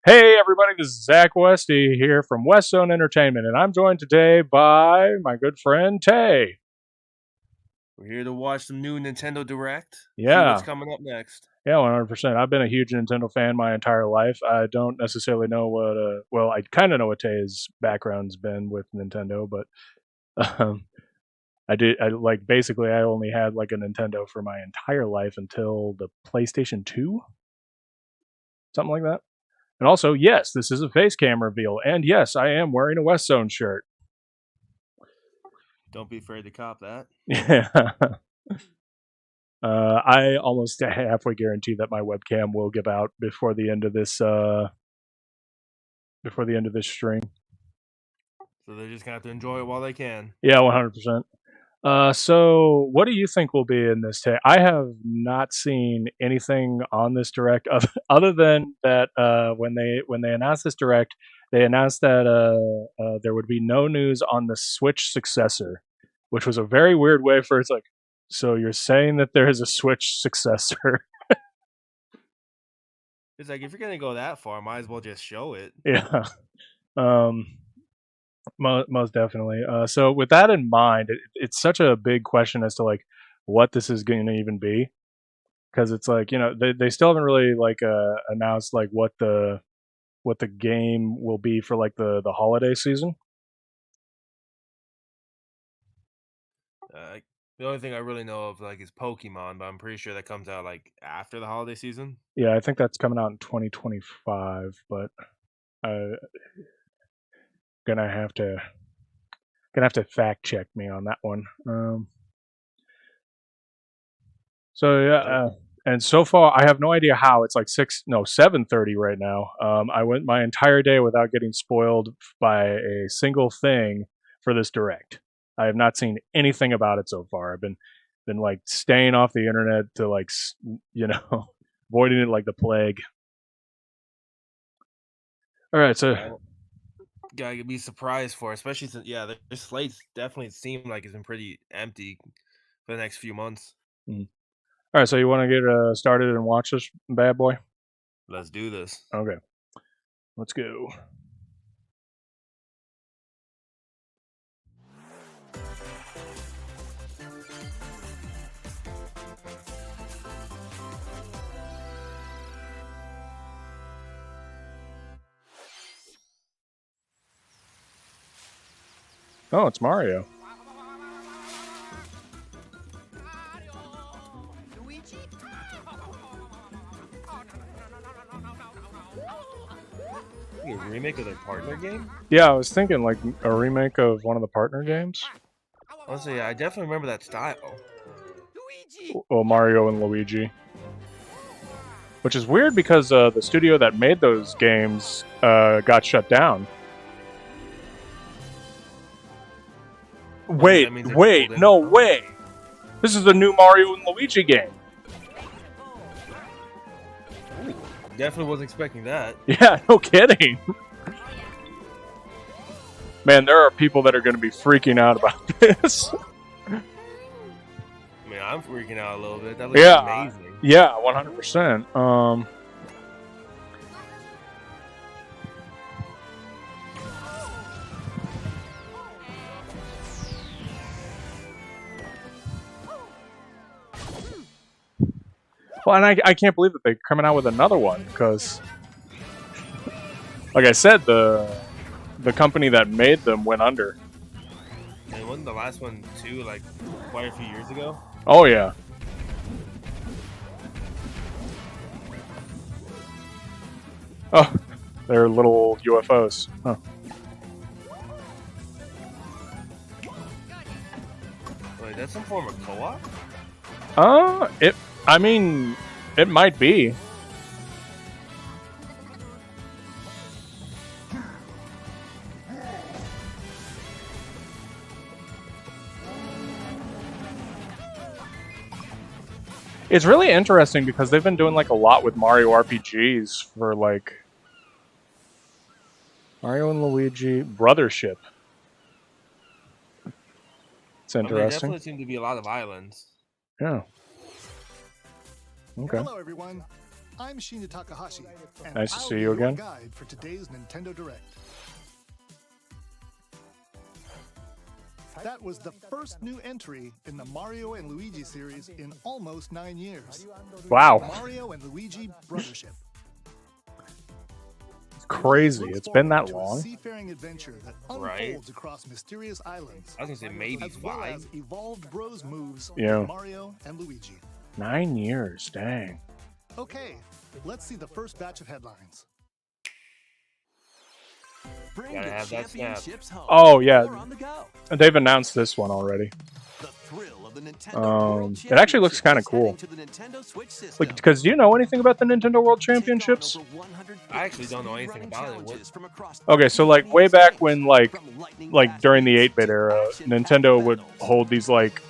Hey everybody, this is Zach Westy here from West Zone Entertainment, and I'm joined today by my good friend Tay. We're here to watch some new Nintendo Direct, see what's Yeah, coming up next. yeah, 100%. I've been a huge Nintendo fan my entire life. I don't necessarily know what, well, I kind of know what Tay's background's been with Nintendo, but um, basically, I only had like a Nintendo for my entire life until the PlayStation 2, something like that. And also, yes, this is a face cam reveal, and yes, I am wearing a West Zone shirt. Don't be afraid to cop that. Yeah. I almost halfway guarantee that my webcam will give out before the end of this stream. So they're just gonna have to enjoy it while they can. Yeah, 100%. So what do you think will be in this take? I have not seen anything on this direct other than that when they announced this direct, they announced that there would be no news on the Switch successor, which was a very weird way for it's like, so you're saying that there is a Switch successor? It's like if you're gonna go that far, might as well just show it. Yeah. Um, most definitely. So with that in mind, it's such a big question as to like what this is going to even be, because it's like they still haven't really like announced like what the game will be for like the holiday season. The only thing I really know of like is Pokemon, but I'm pretty sure that comes out like after the holiday season. Yeah, I think that's coming out in 2025, but uh, gonna have to gonna have to fact check me on that one. So yeah, Nope. and so far I have no idea how it's like 7:30 right now. I went my entire day without getting spoiled by a single thing for this direct. I have not seen anything about it so far. I've been like staying off the internet to like you know avoiding it like the plague. All right, so Yeah, gotta be surprised for, especially since their slates definitely seem like it's been pretty empty for the next few months. mm. All right, so you want to get started and watch this bad boy? Let's do this. Okay, let's go. Oh, it's Mario. A remake of their partner game? Yeah, I was thinking like a remake of one of the partner games. Honestly, I definitely remember that style. Well, Mario and Luigi, which is weird because the studio that made those games got shut down. Honestly, Wait, that means they're wait, pulled in no strong. way! This is the new Mario and Luigi game. Ooh, definitely wasn't expecting that. Yeah, no kidding. Man, there are people that are going to be freaking out about this. I mean, I'm freaking out a little bit. That looks Yeah, amazing. yeah, 100%. Well, and I can't believe that they're coming out with another one because, like I said, the company that made them went under. And wasn't the last one too like quite a few years ago? Oh yeah. Oh, they're little UFOs. Huh. Wait, that's some form of co-op? It. I mean, it might be. It's really interesting because they've been doing like a lot with Mario RPGs for like Mario and Luigi Brothership. It's I mean, there interesting. definitely seem to be a lot of islands. Yeah. Okay. Hello, everyone. I'm Shinya Takahashi, and Nice to I'll see be you your again. guide for today's Nintendo Direct. That was the first new entry in the Mario and Luigi series in almost 9 years. Wow. Mario and Luigi Brothership. It's crazy. Look It's been that forward to a long. seafaring adventure that Right. unfolds across mysterious islands, I was gonna say maybe as well 5. as evolved Bros moves Yeah. with Mario and Luigi. 9 years, dang. Okay, let's see the first batch of headlines. Bring Gotta the have that snap. championships home. Oh, yeah. Or on the go. They've announced this one already. The thrill of the Nintendo World It actually looks Championship kinda is cool. heading to the Nintendo Switch system. Like, because do you know anything about the Nintendo World Take on Championships? over 150 I actually don't know anything speedrunning about it. challenges from across Okay, so 13 like way NES back games. when like From lightning fast during the beats 8-bit to era, action-packed Nintendo would battles. hold these like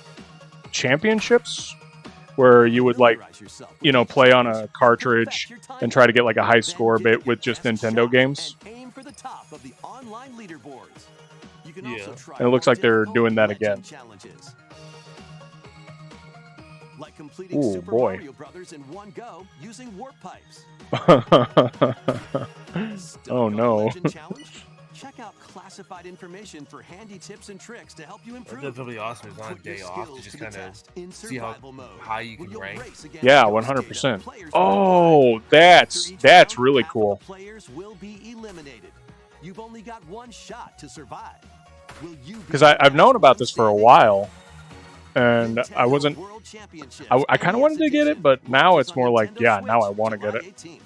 championships where you would like, Familiarize yourself with you know, each play on a championship, cartridge perfect your time and try to limit, get like a high then score give it bit with your just best Nintendo shot games. and aim for the top of the online leaderboards. You can Yeah. also try And it looks more like they're difficult doing that legend again. challenges. Like completing Ooh, Super boy. Mario Brothers in one go using warp pipes. Stuck Oh, on no. Legend challenge? Check out classified information for handy tips and tricks to help you improve. That's really awesome. It's on a Put your day off to skills just to the kind of test in see how survival mode, high you where can you'll rank. race against Yeah, ghost 100%. data players Oh, worldwide. that's After each that's round, really half of cool. the players will be eliminated. You've only got one shot to survive. Will you be Because the I've known last about one this for a standing? while, and I Nintendo wasn't. World Championships I kind of NES wanted to get it, edition but now launches it's on more like, Nintendo yeah, now I Switch want to get July it. 18th.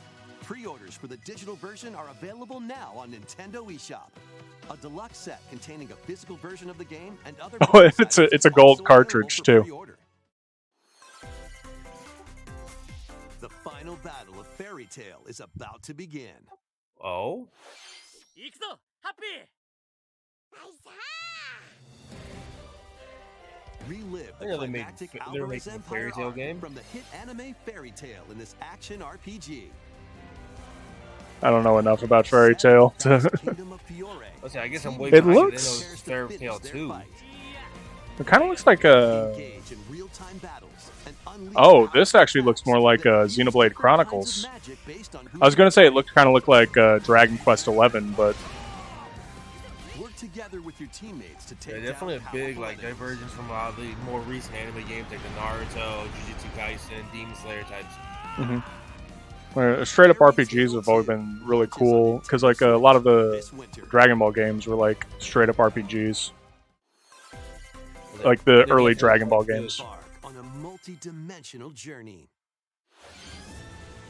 Pre-orders for the digital version are available now on Nintendo eShop. A deluxe set containing a physical version of the game and other Oh, bonus it's items a is gold also available cartridge, for too. pre-order. The final battle of Fairy Tail is about to begin. Oh, Relive I the know they made- climactic they're Alvarez making a Empire Fairy Tail arc game? from the hit anime Fairy Tail in this action RPG. I don't know enough about Fairy Set in Tail the to. vast kingdom of Fiore, let's see. I guess I'm way It behind looks- Nintendo Fairy Tail 2. It kind of looks like a. engage in real-time battles and unleash Oh, powerful this actually looks more like that use Xenoblade different kinds of Chronicles. magic based on who I was you gonna say it are. looked kind of looked like Dragon Quest XI, but Work together with your teammates to take Yeah, down definitely a big powerful like enemies. divergence from a lot of the more recent anime games like the Naruto, Jujutsu Kaisen, Demon Slayer types. straight up RPGs have always been really cool because like a lot of the This winter, Dragon Ball games were like straight up RPGs, So like they're the early definitely Dragon Ball quite good. games. embark on a multi-dimensional journey.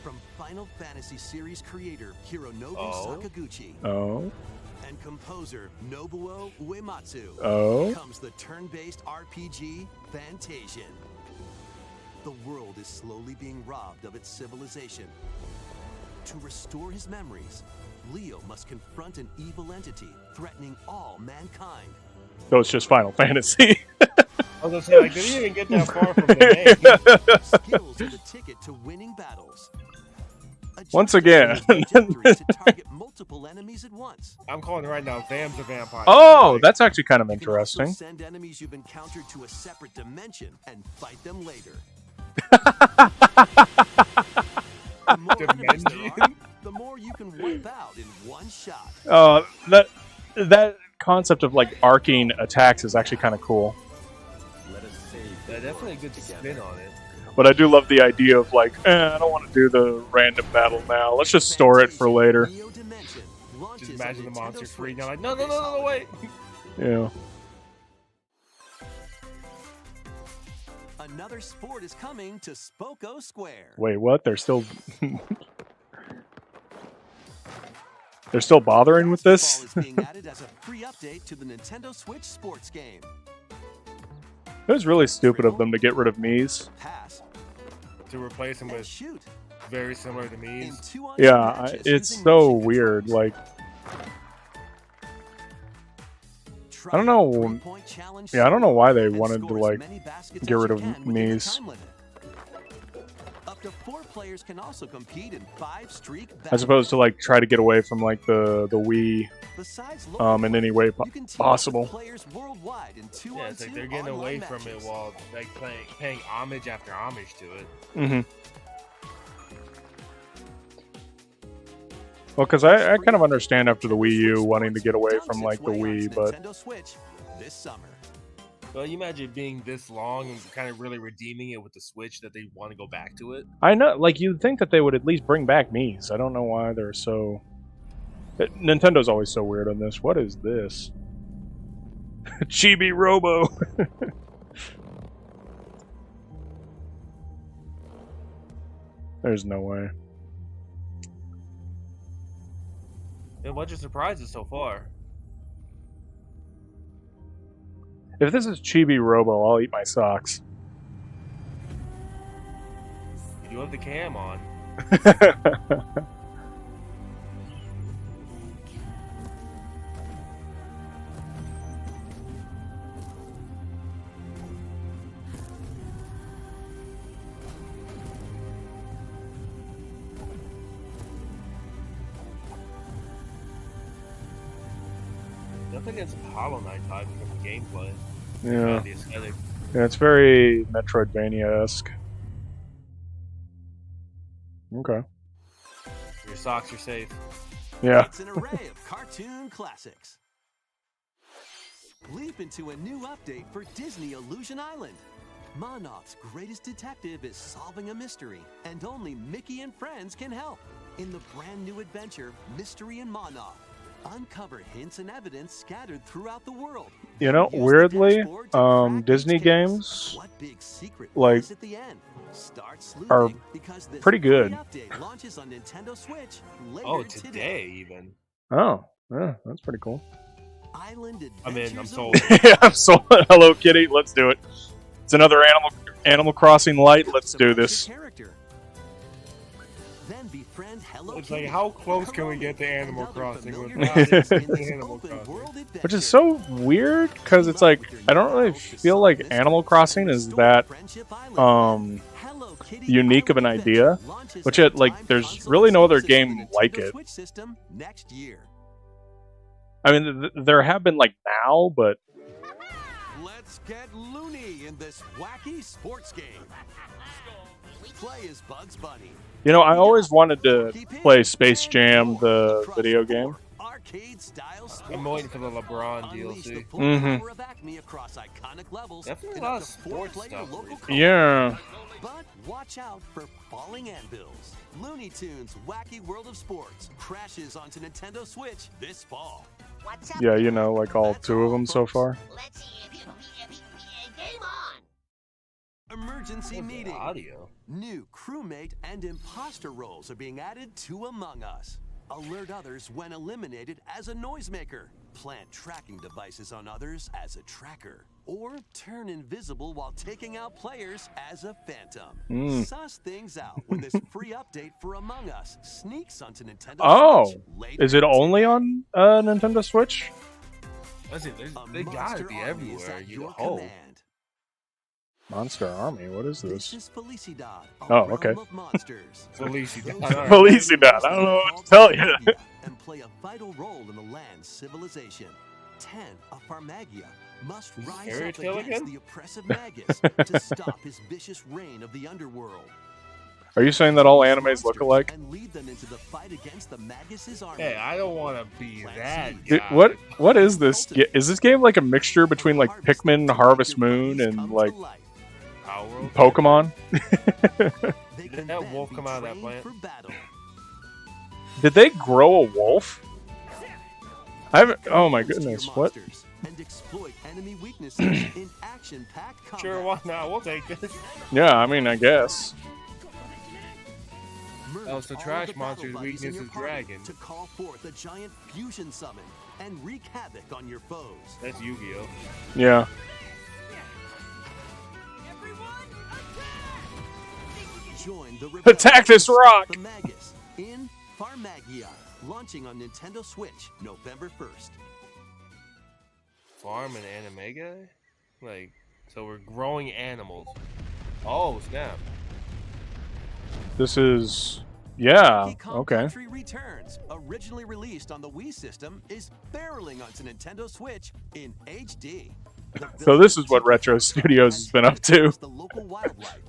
From Final Fantasy series creator Hironobu Oh. Sakaguchi Oh, and composer Nobuo Uematsu oh, comes the turn-based RPG Fantasian. The world is slowly being robbed of its civilization. To restore his memories, Leo must confront an evil entity threatening all mankind. so it's just Final Fantasy. I was gonna say like did he even get that far from the name? Skills are the ticket to winning battles. Adjust Once your again. trajectory to target multiple enemies at once. I'm calling it right now. Vam's a vampire. Oh, Like, that's actually kind of You can also interesting. send enemies you've encountered to a separate dimension and fight them later. The more enemies there are, the more you can wipe out in one shot. That concept of like arcing attacks is actually kind of cool. yeah, definitely a good spin on it. But I do love the idea of like, I don't want to do the random battle now. Let's just store it for later. Neo Dimension launches Just on imagine the Nintendo monster Switch freaking out like, no, no, this no, no, no, wait. holiday. Yeah. Another sport is coming to Spoko Square. Wait, what? They're still they're still bothering with this? Basketball is being added as a free update to the Nintendo Switch sports game. It was really stupid of them to get rid of Mii's. Pass To replace him and with shoot. very similar to In me's. 2-on-2 Yeah, matches it's using so motion weird. controls. Like, Try I don't know. the three-point challenge yeah, I don't know why they and wanted to score as like many baskets get as rid you of can within the Mii's. time limit. Up to 4 players can also compete in 5 streak as battles. opposed to like try to get away from like the Wii Besides in any way you can team up with possible. Players worldwide in 2-on-2 Yeah, it's like they're getting online away from it matches. while like paying homage after homage to it. Hmm. Well, because I kind of understand after the Wii U wanting to get away from like the Wii, but Nintendo Switch this summer. Well, you imagine being this long and kind of really redeeming it with the Switch that they want to go back to it. I know, like, you'd think that they would at least bring back Mii's. I don't know why they're so... Nintendo's always so weird on this. What is this? Chibi Robo! There's no way. And what's your surprises so far? If this is Chibi Robo, I'll eat my socks. You do have the cam on. Nothing against Hollow Knight type from the gameplay. Yeah. The aesthetic. Yeah, it's very Metroidvania-esque. Okay. Your socks are safe. Yeah. It's an array of cartoon classics. Leap into a new update for Disney Illusion Island. Monarch's greatest detective is solving a mystery, and only Mickey and friends can help. In the brand new adventure, Mystery in Monarch, uncover hints and evidence scattered throughout the world. You know, Use the weirdly, dashboard to crack Disney each case. games, What big secret like, lies at the end? Start are sleuthing because this pretty good. free update launches on Nintendo Switch later Oh, today even. Oh, yeah, that's pretty cool. Island I'm in. I'm Adventures sold. Yeah, I'm sold. Hello Kitty, let's do it. It's another Animal Crossing light. Let's do this. Then befriend Hello It's Kitty, like, how close can we Macaroni, get to and Animal other Crossing familiar without characters it in this Animal open Crossing? world Which is adventure. so weird because it's like I don't really feel like Animal Crossing is that unique of an idea, which it like there's really no other game like it. Next year. I mean, there have been like now, but Let's get loony in this wacky sports game. Play as Bugs Bunny. you know, I always wanted to play Space Jam, the video game. Arcade style I'm waiting for the LeBron Unleash the DLC. full Mhm. power of Acme across iconic levels. Definitely and a lot up of to 4 sports player stuff local lately. co-op. Yeah. But watch out for falling anvils. Looney Tunes Wacky World of Sports crashes onto Nintendo Switch this fall. What's up, Yeah, you know, like all That's two of all, them so folks. far. Let's see if game on. Emergency What's the meeting. audio? New crewmate and imposter roles are being added to Among Us. Alert others when eliminated as a noisemaker. Plant tracking devices on others as a tracker. Or turn invisible while taking out players as a phantom. Suss things out when this free update for Among Us sneaks onto Nintendo Oh, Switch later is it only today. on Nintendo Switch? Listen, A they gotta monster be army is everywhere. at You your hope. command. Monster Army, what is This this? is Felicidad, a Oh, realm okay. of monsters. Felicidad. Felicidad, I don't know what to tell you. And play a vital role in the land's civilization. 10, a Farmagia, must Is this rise fairy up tale against again? the oppressive Magus to stop his vicious reign of the underworld. Are you saying that all These animes look monsters alike? And lead them into the fight against the Magus' army. Hey, I don't want to be that Dude, guy. what is this? Is this game like a mixture between like Pikmin, Harvest Moon, and like Power World? Pokemon? They Didn't can that then wolf be come out of that trained plant? for battle. Did they grow a wolf? I haven't. Oh my Your goodness! What? monsters And exploit enemy weaknesses in action-packed combat. Sure, why not? We'll take this. Yeah, I mean, I guess. Merge Oh, so all trash the battle monster's buddies weakness in your is party dragon. to call forth a giant fusion summon and wreak havoc on your foes. That's Yu-Gi-Oh. Yeah. Join the Attack this rock! The Magus in Farmagia, launching on Nintendo Switch November 1st. Farm and anime guy? Like, so we're growing animals. Oh, snap. This is. Yeah. Donkey Kong Okay. Country Returns, originally released on the Wii system, is barreling onto Nintendo Switch in HD. The So this is village what Retro Studios has been up to. the local wildlife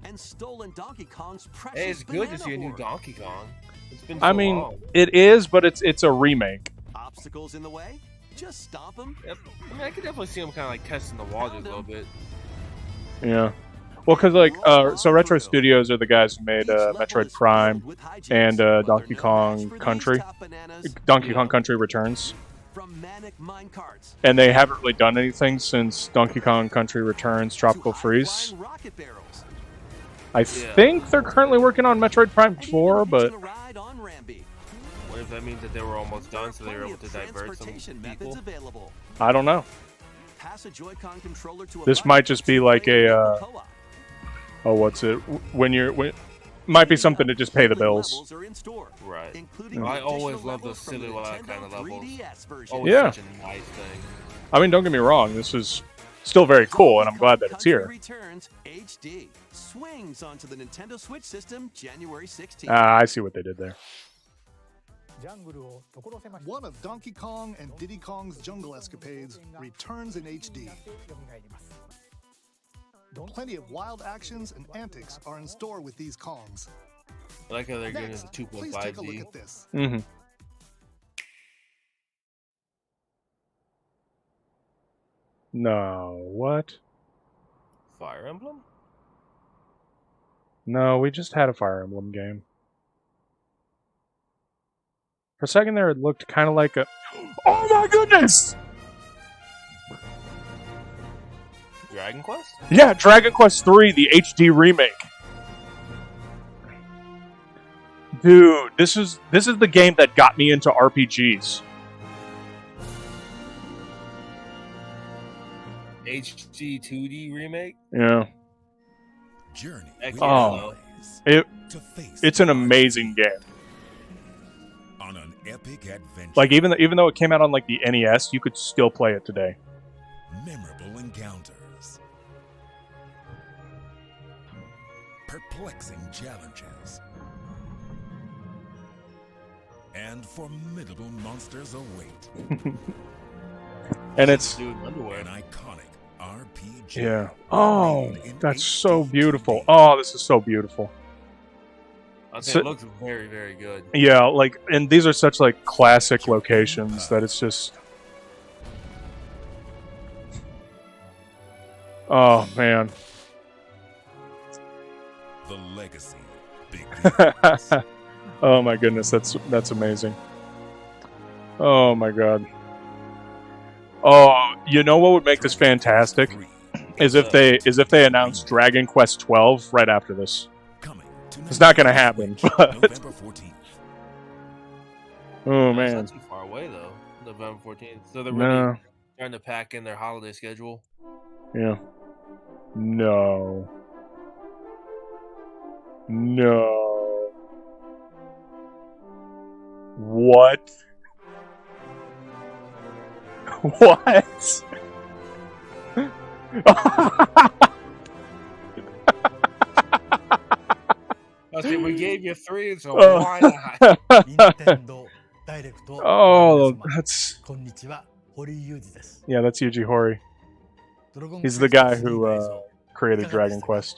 and stolen Donkey Kong's precious Hey, it's good to banana see a new horde. Donkey Kong. It's been I so mean, long. it is, but it's a remake. Obstacles in the way? Just stomp them. Yep. I mean, I could definitely see them kind of like testing the waters a little bit. Yeah. Well, because like, so Retro Studios are the guys who made Metroid Prime and Donkey Kong Country. Donkey Kong Country Returns. And they haven't really done anything since Donkey Kong Country Returns Tropical Freeze. I think they're currently working on Metroid Prime 4, but What if that means that they were almost done, so they were able to divert some people? I don't know. This might just be like a, oh, what's it? Might be something to just pay the bills. Right. I always love those silly kind of levels. Always Yeah. such a nice thing. I mean, don't get me wrong. This is still very cool, and I'm glad that it's here. Returns HD swings onto the Nintendo Switch system January 16th. I see what they did there. One of Donkey Kong and Diddy Kong's jungle escapades returns in HD. Plenty of wild actions and antics are in store with these Kongs. I like how they're getting Next, the please take a look 2.5D. at this. Mm-hmm. No, what? Fire Emblem? No, we just had a Fire Emblem game. For a second there, it looked kind of like a... Oh my goodness! Dragon Quest? Yeah, Dragon Quest III, the HD remake. Dude, this is the game that got me into RPGs. HD 2D remake? Yeah. Journey. Oh, it's an amazing game. On an epic adventure. Like even though it came out on like the NES, you could still play it today. Memorable encounters. Perplexing challenges. And formidable monsters await. And it's Dude, underwear. An iconic RPG. yeah. Oh, that's so beautiful. Oh, this is so beautiful. I'd say So- it looks very, very good. Yeah, like, and these are such like classic locations that it's just. Oh man. The legacy begins. Oh my goodness, that's amazing. Oh my god. Oh, you know what would make this fantastic is if they announced Dragon Quest 12 right after this. Coming to It's not gonna happen, but November 14th. oh It's man. not too far away though. November 14th. So they're No. really trying to pack in their holiday schedule. Yeah. No. No. What? What? I said we gave you 3, so Oh. why not? Oh, that's こんにちは、堀裕二です。 yeah, that's Yuji Horii. ドラゴン He's クエ the スト guy 3 who の映像 created Dragon Quest.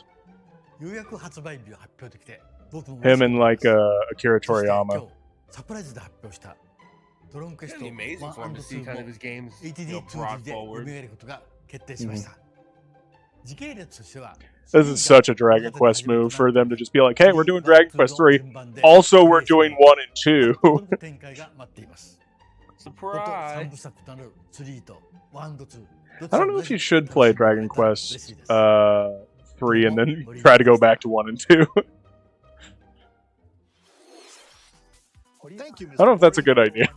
ようやく発売日を発表できて、僕も Him and like Akira そして今 Toriyama. 日サプライズで発表したドラゴンクエス It's ト amazing for him to see 1 kind of も his games, you ATD know, brought 2D で蘇 forward. ることが決定しました。時系列としては This is such a Dragon Quest move for them to just be like, hey, we're doing Dragon Quest 3. Also, we're doing 1 and 2. 展開が待っています。 Surprise! 3部作となる3と1と2 I don't know if you should play Dragon Quest 3 and then try to go back to 1 and 2. Thank you, I don't know if that's a good idea.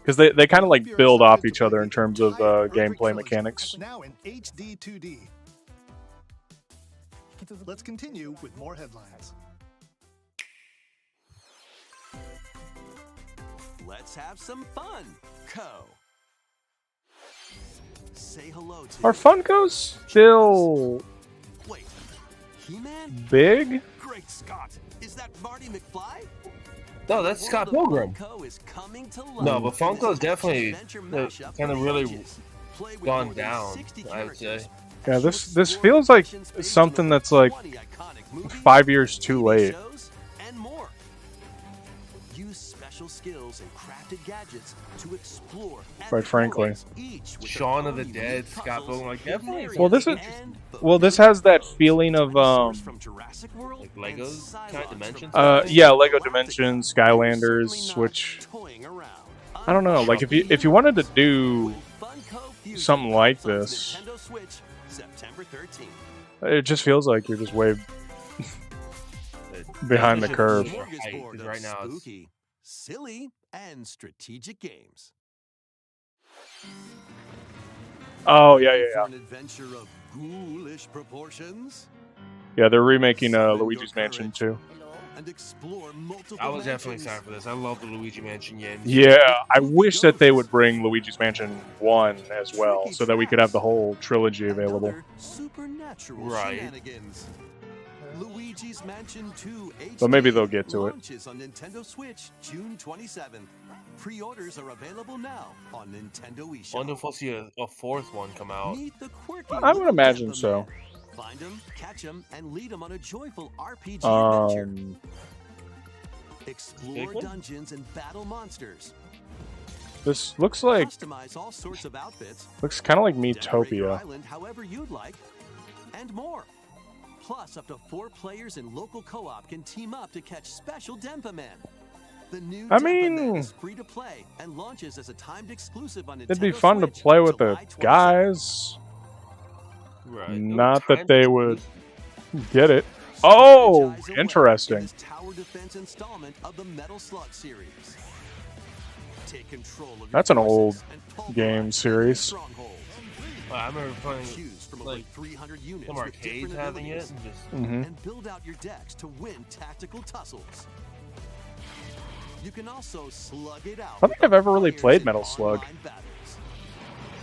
Because they kind of like build off each other in terms of gameplay mechanics. Now in HD 2D. Let's continue with more headlines. Let's have some fun, Co. Say hello to Are Funkos still Wait, He-Man? big? Great Scott! Is that Marty McFly? No, that's Scott Pilgrim. Funko is coming to life. No, but Funko's definitely Adventure kind mashup of for really ages. Play with gone more than down, 60 I would say. characters. Yeah, this feels like something that's like 5 years too late. And more. special skills and crafted gadgets to explore. Quite frankly. Shaun of the Dead, Scott Pilgrim, like definitely. Well, this has that feeling of like Legos kind of Dimensions. yeah, Lego Dimensions, Skylanders, which I don't know. Like if you wanted to do something like this, it just feels like you're just way behind the curve. Right now, it's silly and strategic games. Oh yeah. An adventure of ghoulish proportions. Yeah, they're remaking Luigi's Mansion 2. And explore multiple I was definitely excited for this. I love the Luigi Mansion games. Yeah, I wish that they would bring Luigi's Mansion 1 as well, so that we could have the whole trilogy available. Supernatural right. shenanigans. Luigi's Mansion 2 HD But maybe they'll get to it. launches on Nintendo Switch June 27th. Pre-orders are available now on Nintendo eShop. Wonder if we'll see a fourth one come out. Meet the quirky I would little imagine Peppa so. Man. Find them, catch them, and lead them on a joyful RPG adventure. Explore dungeons and battle monsters. This looks like Customize all sorts of outfits. looks kind of like Decorate your Miitopia. island however you'd like, and more. Plus, up to 4 players in local co-op can team up to catch special Denpa Men. The new I Denpa Men mean, is free to play and launches as a timed exclusive on Nintendo it'd be fun to Switch play with the July 27th. guys. Right. Not that they would get it. Oh, Energize away interesting. in this tower defense installment of the Metal Slug series. Take control of your That's an forces old and game pulverize series. strongholds. I remember playing Choose from like over 300 units some with arcades different having it, abilities, and just Mm-hmm. and build out your decks to win tactical tussles. You can also slug it out. I don't think with I've ever really players played in Metal Slug. online battles.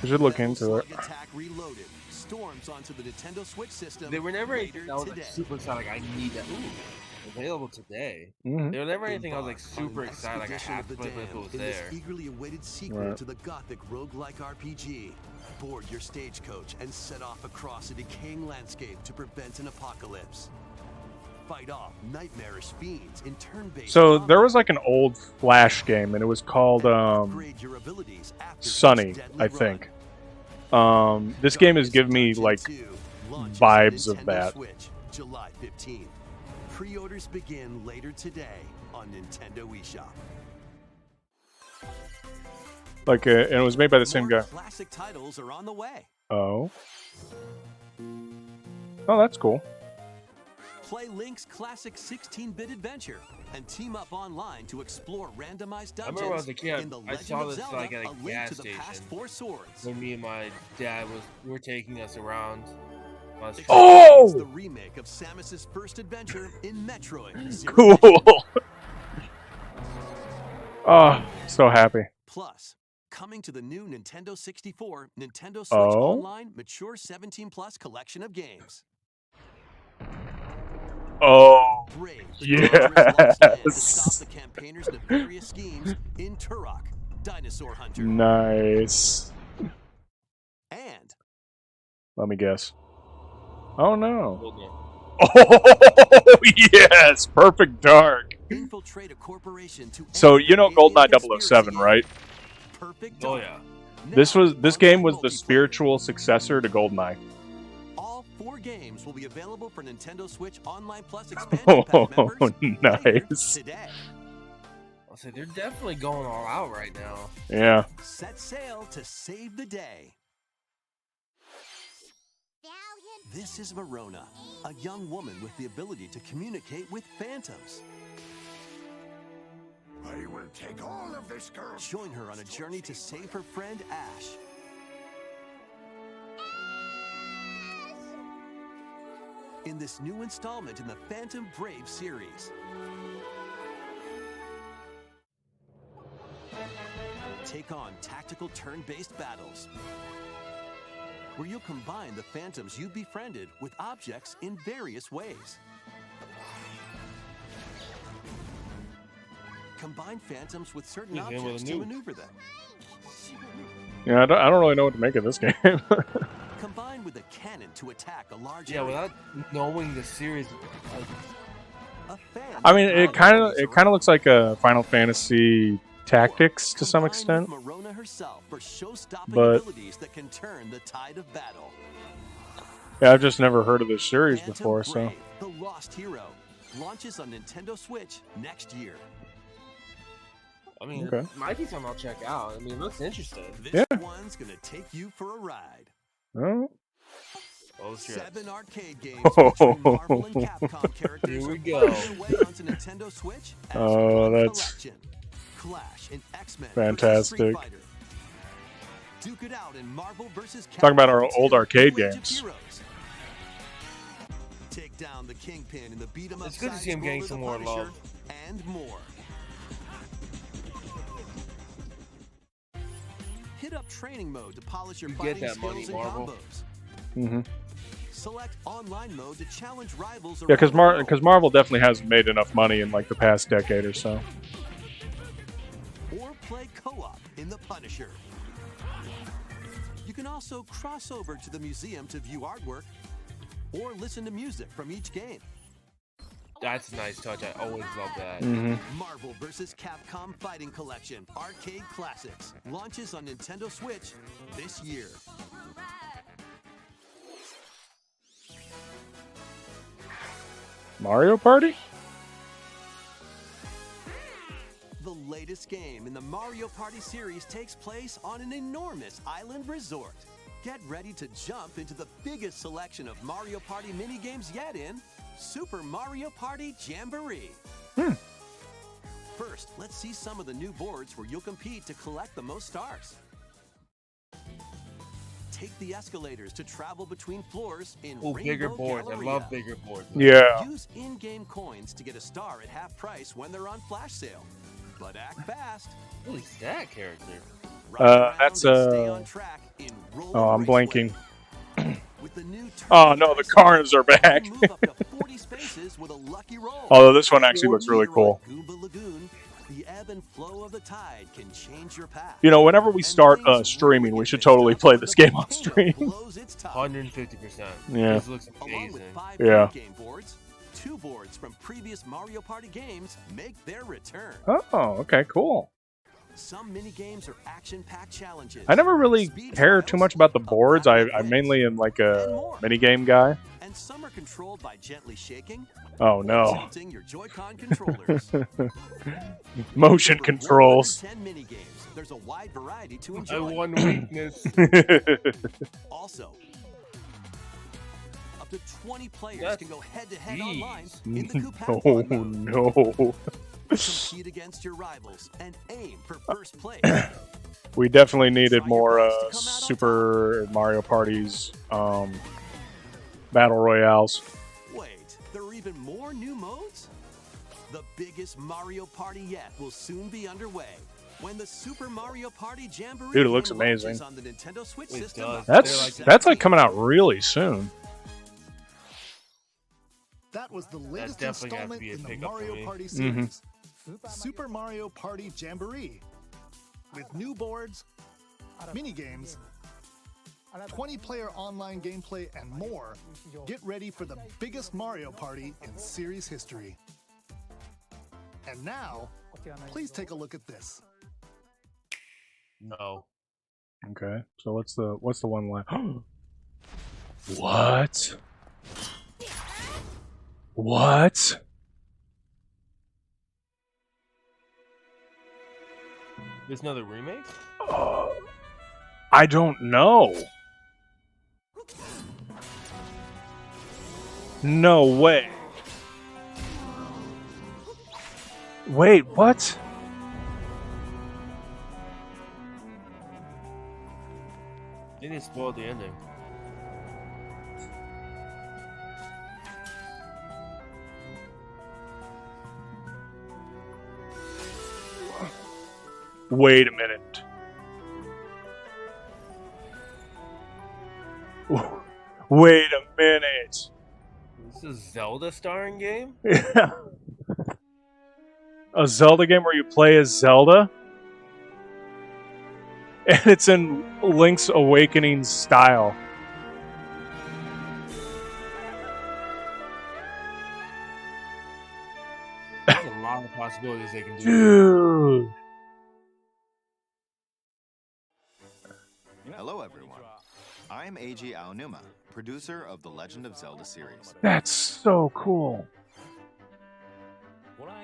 I should look Metal into it. Slug Attack Reloaded storms onto the Nintendo Switch system. they were never later anything I was today. like super excited. Like I need that. Ooh, available today. Mm-hmm. There was never anything I was like Embark on super an excited. Like I expedition have of to the play if it damned was in this there. eagerly awaited sequel Right. to the gothic roguelike RPG. Board your stagecoach and set off across a decaying landscape to prevent an apocalypse. Fight off nightmarish fiends in turn-based So combat. there was like an old Flash game, and it was called Upgrade your abilities after Sunny, each deadly I run. think. This game is giving me like Launches vibes on of Nintendo that. Switch, July 15th. Pre-orders begin later today on Nintendo eShop. like, and it was made by the same More guy. classic titles are on the way. Oh, oh, that's cool. Play Link's classic 16-bit adventure and team up online to explore randomized I remember when I was dungeons a kid, in The I Legend saw of this Zelda: like at a A Link gas to the Past station. 4 Swords. When me and my dad were taking us around. I was Oh! It's the remake of Samus's first adventure in Metroid. Zero Cool. Mission. Oh, so happy. Plus, coming to the new Nintendo 64, Nintendo Switch Oh? Online Mature 17 Plus collection of games. Oh, Brave the dangerous lost land to yes. stop the campaigners' nefarious schemes in Turok, Dinosaur Hunter, Nice. and Let me guess. Oh no. Well, no. Oh yes, Perfect Dark. infiltrate a corporation to So end you know the GoldenEye alien 007, conspiracy. right? Perfect Oh Dark. yeah. This Now, game online was the multiplayer. spiritual successor to GoldenEye. All 4 games will be available for Nintendo Switch Online Plus expansion pack Oh, members later nice. today. I'll say they're definitely going all out right now. Yeah. Set sail to save the day. This is Verona, a young woman with the ability to communicate with phantoms. I will take all of this girl. Join her on a journey to save her friend Ash. In this new installment in the Phantom Brave series. Take on tactical turn-based battles, where you'll combine the phantoms you befriended with objects in various ways. Combine phantoms with certain Yeah, with a objects to nuke. maneuver them. Yeah, I don't really know what to make of this game. Combine with a cannon to attack a large Yeah, area. without knowing the series, like, A fan I mean, it kind of around. looks like a Final Fantasy Tactics to some extent, Combined with Morona herself for show-stopping but abilities that can turn the tide of battle. yeah, I've just never heard of this series Phantom before. So Brave, the Lost Hero, launches on Nintendo Switch next year. I mean, Okay. it might be something I'll check out. I mean, it looks interesting. This Yeah. one's gonna take you for a ride. oh, Oh, shit. 7 arcade games featuring Marvel and Capcom characters Here we are go. finding their way onto Nintendo Switch as Oh, one that's collection. Clash and X-Men fantastic. versus Street Fighter. Duke it out in Marvel versus Capcom Talking about our 2, old arcade Age of games. Heroes. Take down the Kingpin in the beat 'em up It's good to see him side-scroller, getting The some more Punisher, love. and more. Hit up training mode to polish your You fighting get that skills money, and Marvel. combos. mm-hmm. Select online mode to challenge rivals. Yeah, because around the world. Marvel definitely hasn't made enough money in like the past decade or so. Or play co-op in The Punisher. You can also cross over to the museum to view artwork or listen to music from each game. That's a nice touch. I always love that. Mm-hmm. Marvel vs. Capcom Fighting Collection Arcade Classics launches on Nintendo Switch this year. Mario Party? The latest game in the Mario Party series takes place on an enormous island resort. Get ready to jump into the biggest selection of Mario Party minigames yet in Super Mario Party Jamboree. First, let's see some of the new boards where you'll compete to collect the most stars. Take the escalators to travel between floors in Oh, bigger Rainbow boards. I Galleria. love bigger boards. Yeah. Use in-game coins to get a star at half price when they're on flash sale. But act fast. Who's that character? Ride around That's, and stay on track in Roller Oh, I'm Raceway. blanking. With the new Oh no, the cars are back. you move up to 40 spaces with a lucky roll. Although this one actually looks really cool. Goomba Lagoon, the ebb and flow of the tide can change your path. You know, whenever we And start things streaming, really we get should mixed totally up play when this the game on volcano stream. blows its top. 150%. Yeah. This looks Along amazing. with 5 Yeah. game boards, 2 boards from previous Mario Party games make their return. Oh, okay, cool. Some mini games are action-packed challenges. I never really speed care trials, too much about the a boards. rapid I race, mainly am like and a more. minigame guy. And some are controlled by gently shaking Oh or no. tilting your Joy-Con controllers. Motion Over controls. 110 mini games. There's a wide variety to I enjoy. one weakness. Also, up to 20 players That's- can go head-to-head Jeez. online in the Oh Coupadron mode. no. Compete against your rivals and aim for first place. We definitely needed Try your more best to come out on Super Mario Party's battle royales. Wait, there are even more new modes? The biggest Mario Party yet will soon be underway when the Super Mario Party Jamboree Dude, it looks game launches amazing. on the Nintendo Switch It system. does. on They're That's like 17th. coming out really soon. That was the latest definitely has to installment be a in the pickup for Mario me. Party series, Super Mario Party Jamboree, with new boards, mini games, 20-player online gameplay, and more. Get ready for the biggest Mario Party in series history. And now, please take a look at this. No. Okay, so what's the one line? What? What? There's another remake? I don't know. No way. Wait, what? They didn't spoil the ending. Wait a minute. Wait a minute. This is Zelda starring game? Yeah. A Zelda game where you play as Zelda? And it's in Link's Awakening style. possibilities they can do. Dude. Hello, everyone. I'm Eiji Aonuma, producer of the Legend of Zelda series. That's so cool.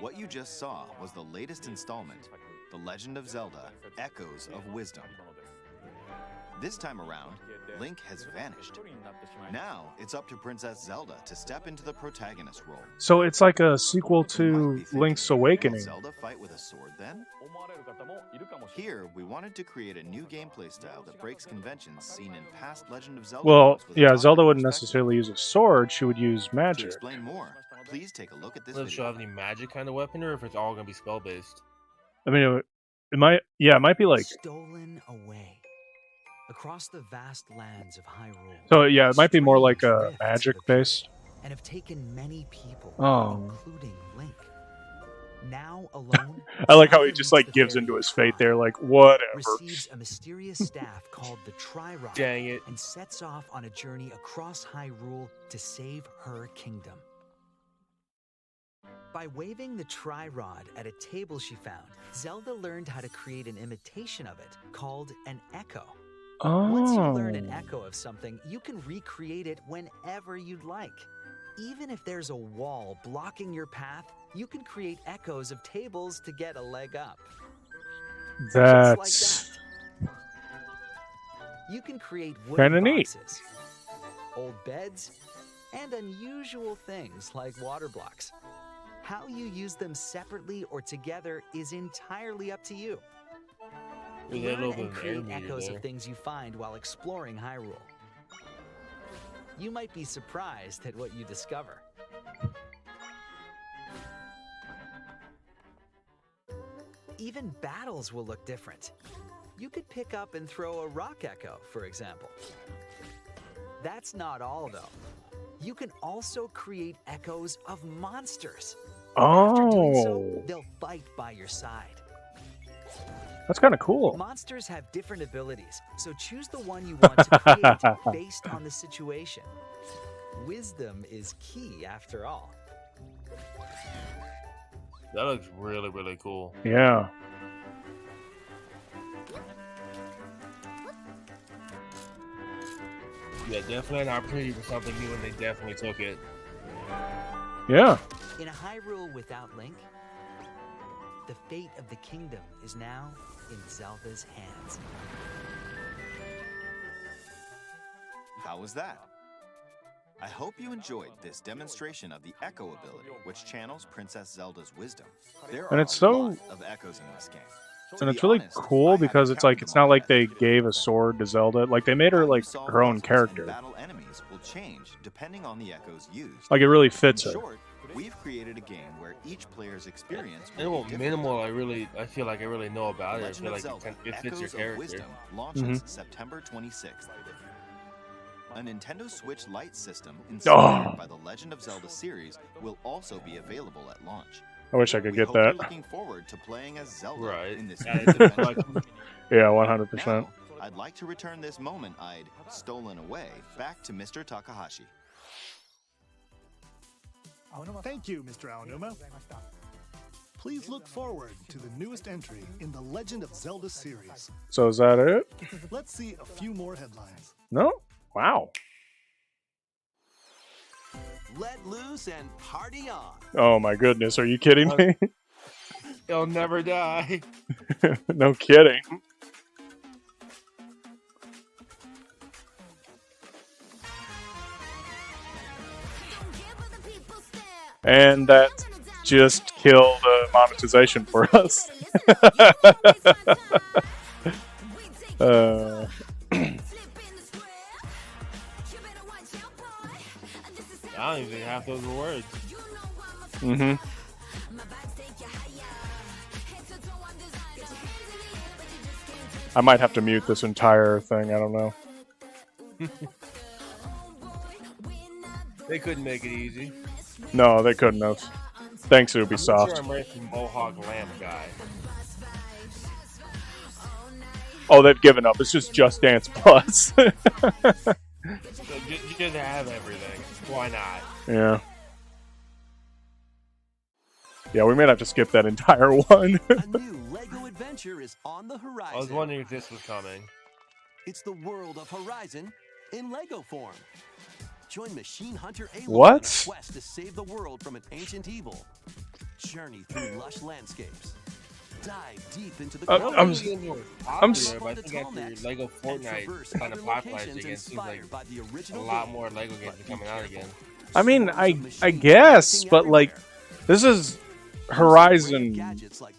What you just saw was the latest installment, The Legend of Zelda: Echoes of Wisdom. This time around, Link has vanished. Now, it's up to Princess Zelda to step into the protagonist role. So it's like a sequel You might to be thinking, Link's will Awakening. Zelda fight with a sword then? Here, we wanted to create a new gameplay style that breaks conventions seen in past Legend of Zelda Well, games with a yeah, top-down Zelda wouldn't perspective. necessarily use a sword. She would use To magic. explain more, please take a look at this Does she'll video. have any magic kind of weapon, or if it's all gonna be spell based? I mean, it might. Yeah, it might be like. Stolen away. Across the vast lands of Hyrule. So yeah, it might be more like strange a rifts magic have appeared based. And have taken many people, Oh. including Link. Now alone, I like how Zelda he just meets like the gives fairy into his Tri, fate there, like whatever. receives a mysterious staff called the Tri-Rod, Dang it. and sets off on a journey across Hyrule to save her kingdom. By waving the Tri-Rod at a table she found, Zelda learned how to create an imitation of it called an echo. Once you learn an Oh, echo of something, you can recreate it whenever you'd like. Even if there's a wall blocking your path, you can create echoes of tables to get a leg up. Just like that's that. You can create wooden kinda neat. boxes, old beds, and unusual things like water blocks. How you use them separately or together is entirely up to you. There's that little Learn bit and of create animator echoes there. of things you find while exploring Hyrule. You might be surprised at what you discover. Even battles will look different. You could pick up and throw a rock echo, for example. That's not all, though. You can also create echoes of monsters. After doing so, Oh, they'll fight by your side. that's kind of cool. Monsters have different abilities, so choose the one you want to create based on the situation. Wisdom is key, after all. That looks really, really cool. Yeah. Yeah, definitely an opportunity for something new, and they definitely took it. Yeah. In a Hyrule without Link, the fate of the kingdom is now in Zelda's hands. How was that? I hope you enjoyed this demonstration of the Echo ability, which channels Princess Zelda's wisdom. There And are it's a so- lot of echoes in this game. To And it's be really honest, cool I because haven't it's like counted it's them not all like yet. they gave a sword to Zelda. Like they made How her you like solve her own puzzles and character. battle enemies will change depending on the echoes used. Like it really fits In her. short, we've created a game where each player's experience And will what be different. minimal I feel like I really know about it. I Legend feel of like Zelda: it fits your Echoes of character. Wisdom launches Mhm. September 26th. A Nintendo Switch Lite system inspired Oh. by the Legend of Zelda series will also be available at launch. I wish I could We get hope you're that. looking forward to playing as Zelda Right. in this Yeah, epic it's adventure. like- Yeah, 100%. Now, I'd like to return this moment I'd stolen away back to Mr. Takahashi. Thank you, Mr. Aonuma. Please look forward to the newest entry in the Legend of Zelda series. So is that it? Let's see a few more headlines. No? Wow. Let loose and party on. Oh my goodness, are you kidding me? He'll never die. No kidding. And that just killed monetization for us. uh, I don't even think half those were words. hmm I might have to mute this entire thing. I don't know. They couldn't make it easy. No, they couldn't have. Thanks, I'm Ubisoft. sure I'm ready for Mohawk Lamb guy. Oh, they've given up. It's just Dance Plus. So just have everything. Why not? Yeah. Yeah, we may have to skip that entire one. A new Lego adventure is on the horizon. I was wondering if this was coming. It's the world of Horizon in Lego form. Join Machine Hunter Aloy What? on a quest to save the world from an ancient evil. Journey through lush landscapes. Dive deep into the I'm I'm s- but I think after Lego Fortnite kind of popularized again, it seems like a lot more Lego games are coming out again. I mean, I guess, but like, this is Horizon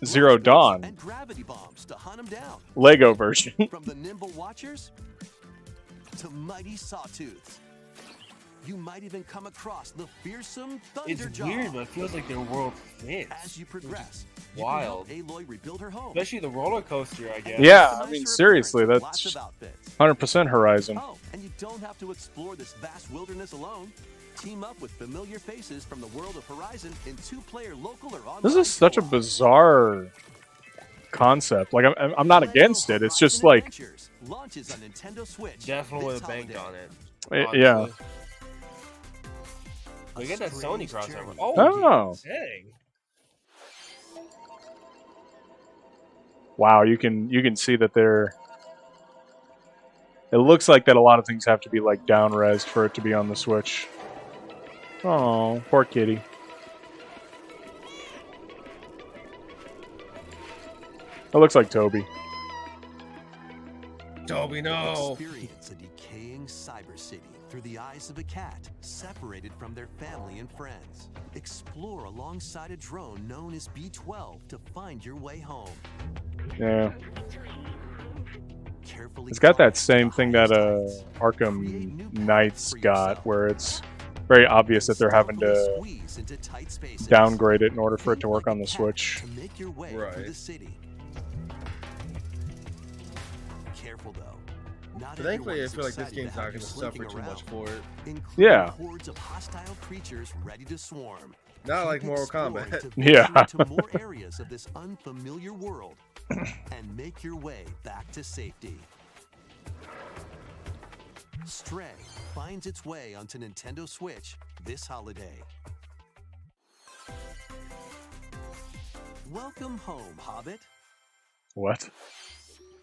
Zero Dawn and gravity bombs to hunt 'em down. Lego version. From the nimble watchers to mighty sawtooths. You might even come across the fearsome It's Thunderjaw. weird, but it feels like their world fits. As you progress, wild. you can help Aloy rebuild her home. Especially the roller coaster, I guess. Yeah, I Customize mean, her seriously, appearance with that's lots of outfits. 100% Horizon. Oh, and you don't have to explore this vast wilderness alone. Team up with familiar faces from the world of Horizon in 2-player local or online. This is such a co-op. bizarre concept. Like, I'm not Lego against it. It's just Horizon like, Adventures launches on Nintendo Switch. Definitely would this have banked holiday. on it. yeah. honestly. We get that Sony strange crossover. journey. Oh. Dang. Wow, you can see that they're. It looks like that a lot of things have to be like down-resed for it to be on the Switch. Oh, poor kitty. That looks like Toby. Toby, no. Experience a decaying cyber city through the eyes of a cat separated from their family and friends. Explore alongside a drone known as B-12 to find your way home. Yeah. Carefully It's got that target same the thing that highest heights. Create Arkham new paths Knights for got, yourself. where it's very obvious that they're having Skillfully to squeeze into tight spaces. downgrade it in order for it to Think work like on a the cat Switch. To make your way Right. through the city. Careful though. Not But thankfully, I everyone is feel like this excited game's to not have going you to suffer slinking too much around, for it. including Yeah. hordes of hostile creatures ready to swarm. Not like Keep Mortal exploring Kombat. to Yeah. venture into more areas of this unfamiliar world and make your way back to safety. Stray finds its way onto Nintendo Switch this holiday. Welcome home, Hobbit. What?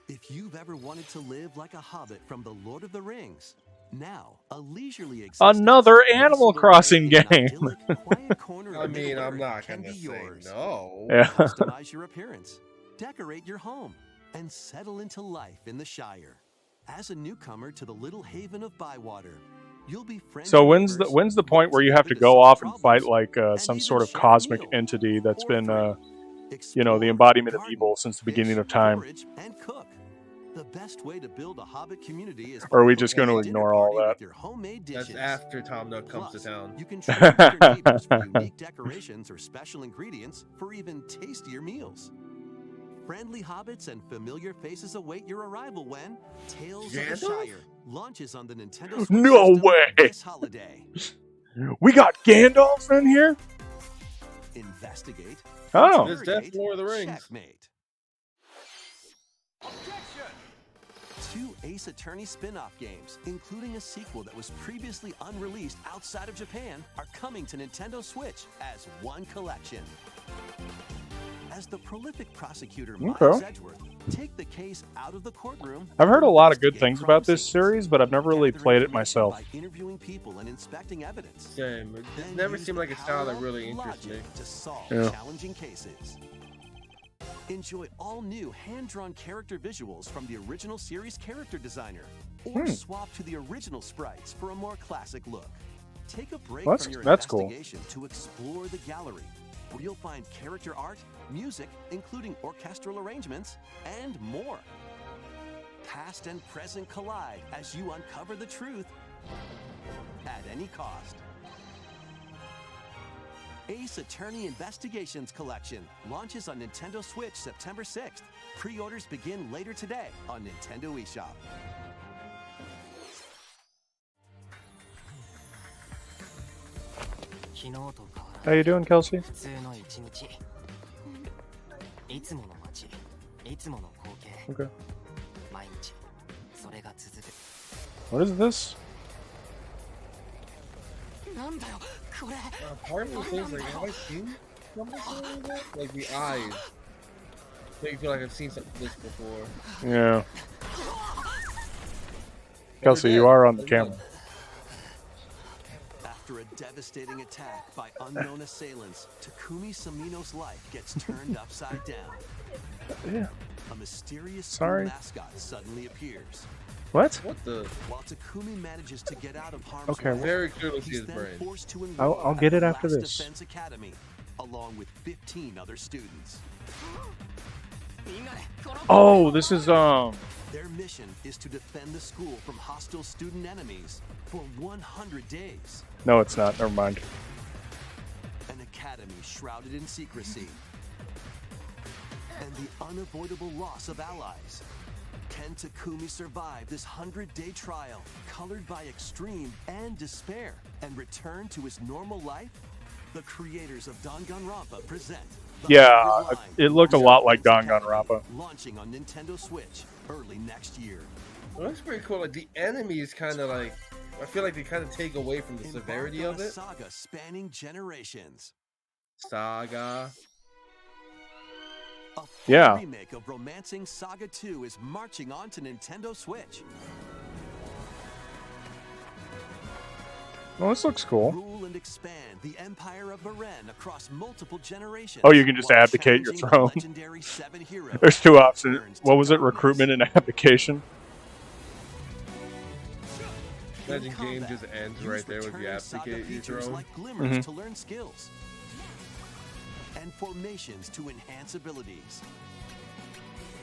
If you've ever wanted to live like a hobbit from the Lord of the Rings, now a leisurely existence. Another Animal nestled away Crossing in an game. idyllic, quiet corner I of mean, I'm Middle-earth not can going to be say yours. no. Yeah. Customize your appearance, decorate your home, and settle into life in the Shire. As a newcomer to the little haven of Bywater, you'll be friends. So with when's the neighbors, point where you once have to eager go solve off and fight problems, like and some even sort of share a cosmic meal entity that's or been three. you know, the Explore, embodiment of garden, evil since the beginning fish, of time? forage, and cook. The best way to build a Hobbit community is Or are by we just hosting gonna a dinner ignore all party that? with your homemade That's dishes. after Tom Nook comes Plus, to town. you can trade with your neighbors for unique decorations or special ingredients for even tastier meals. Friendly hobbits and familiar faces await your arrival when Tales of the Gandalf? Shire launches on the Nintendo Switch No system way! this holiday. We got Gandalf in here? Investigate. Oh. It's definitely Lord of the Rings. Checkmate. 2 Ace Attorney spin-off games, including a sequel that was previously unreleased outside of Japan, are coming to Nintendo Switch as one collection. As the prolific prosecutor Miles Okay. Edgeworth, take the case out of the courtroom. I've heard a lot of good investigate things about crime this scenes, series, but I've never really gather played it information myself. By interviewing people and inspecting evidence. Same. It Then never use seemed the like a style that power really of interests me. logic to solve Yeah. challenging cases. Enjoy all new hand-drawn character visuals from the original series character designer, or swap to the original sprites for a more classic look. Take a break Well, from your that's cool. investigation to explore the gallery, where you'll find character art, music, including orchestral arrangements, and more. Past and present collide as you uncover the truth at any cost. Ace Attorney Investigations Collection launches on Nintendo Switch September 6th. Pre-orders begin later today on Nintendo eShop. How you doing, Kelsey? 普通の一日いつもの街いつもの光景 Okay. 毎日それが続く What is this? なんだよこれ Part of me thinks like, have I seen Like the eyes. Make me feel like I've seen something like this before. Yeah. Kelsey, you are on the camera. After a devastating attack by unknown assailants, Takumi Samino's life gets turned upside down. Yeah. A mysterious school mascot suddenly appears. What? What the? While Takumi manages to get out of harm's Okay, way, very clearly see he's his then brain. forced to enroll I'll at get it the after Last this. Defense Academy, along with 15 other students. Oh, this is Their mission is to defend the school from hostile student enemies for 100 days. No, it's not. Never mind. An academy shrouded in secrecy. And the unavoidable loss of allies. Can Takumi survive this 100-day trial, colored by extreme and despair, and return to his normal life? The creators of Danganronpa present the Yeah, 100 Line it looked a lot like Danganronpa. launching on Nintendo Switch early next year. Well, that's pretty cool. Like the enemies kind of like, I feel like they kind of take away from the Embark severity on of a it. saga spanning generations. Saga. A full Yeah. remake of Romancing Saga 2 is marching on to Nintendo Switch. Oh, this looks cool. Rule and expand the Empire of Varen across multiple generations. Oh, you can just while abdicate your challenging the throne. legendary 7 heroes. There's two options. Turns What to was it? darkness. Recruitment and abdication? Imagine In game combat, just ends use right there with the returning saga abdicate your features throne. like glimmers Mhm. to learn skills and formations to enhance abilities.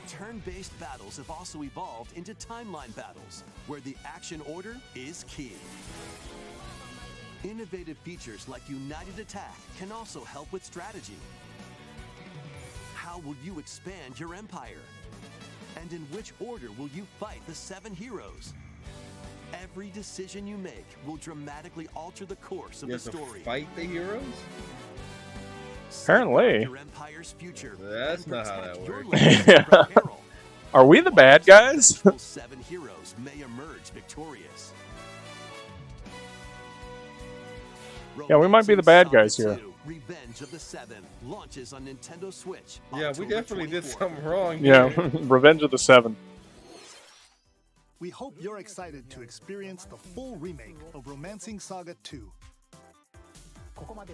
Turn-based battles have also evolved into timeline battles, where the action order is key. Innovative features like United Attack can also help with strategy. How will you expand your empire? And in which order will you fight the 7 heroes? Every decision you make will dramatically alter the course of You the have to story. fight the heroes? Apparently. Your empire's future. That's and not how protect that your works. legacy from peril. Are we the bad guys? Vengeful 7 heroes may emerge victorious. Yeah, we might be the bad guys Saga here. 2, Revenge of the 7 launches on Nintendo Switch. Yeah, we October definitely did 24th. something wrong Yeah, here. Revenge of the Seven. We hope you're excited to experience the full remake of Romancing Saga 2.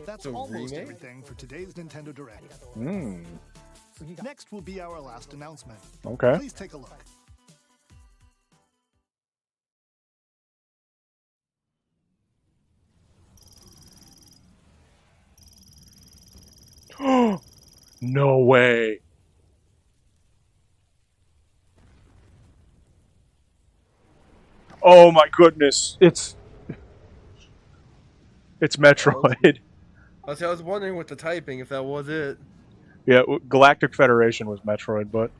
That's The almost remake? everything for today's Nintendo Direct. Hmm. Next will be our last announcement. Okay. Please take a look. No way. Oh my goodness. It's Metroid. I was wondering with the typing if that was it. Yeah, Galactic Federation was Metroid, but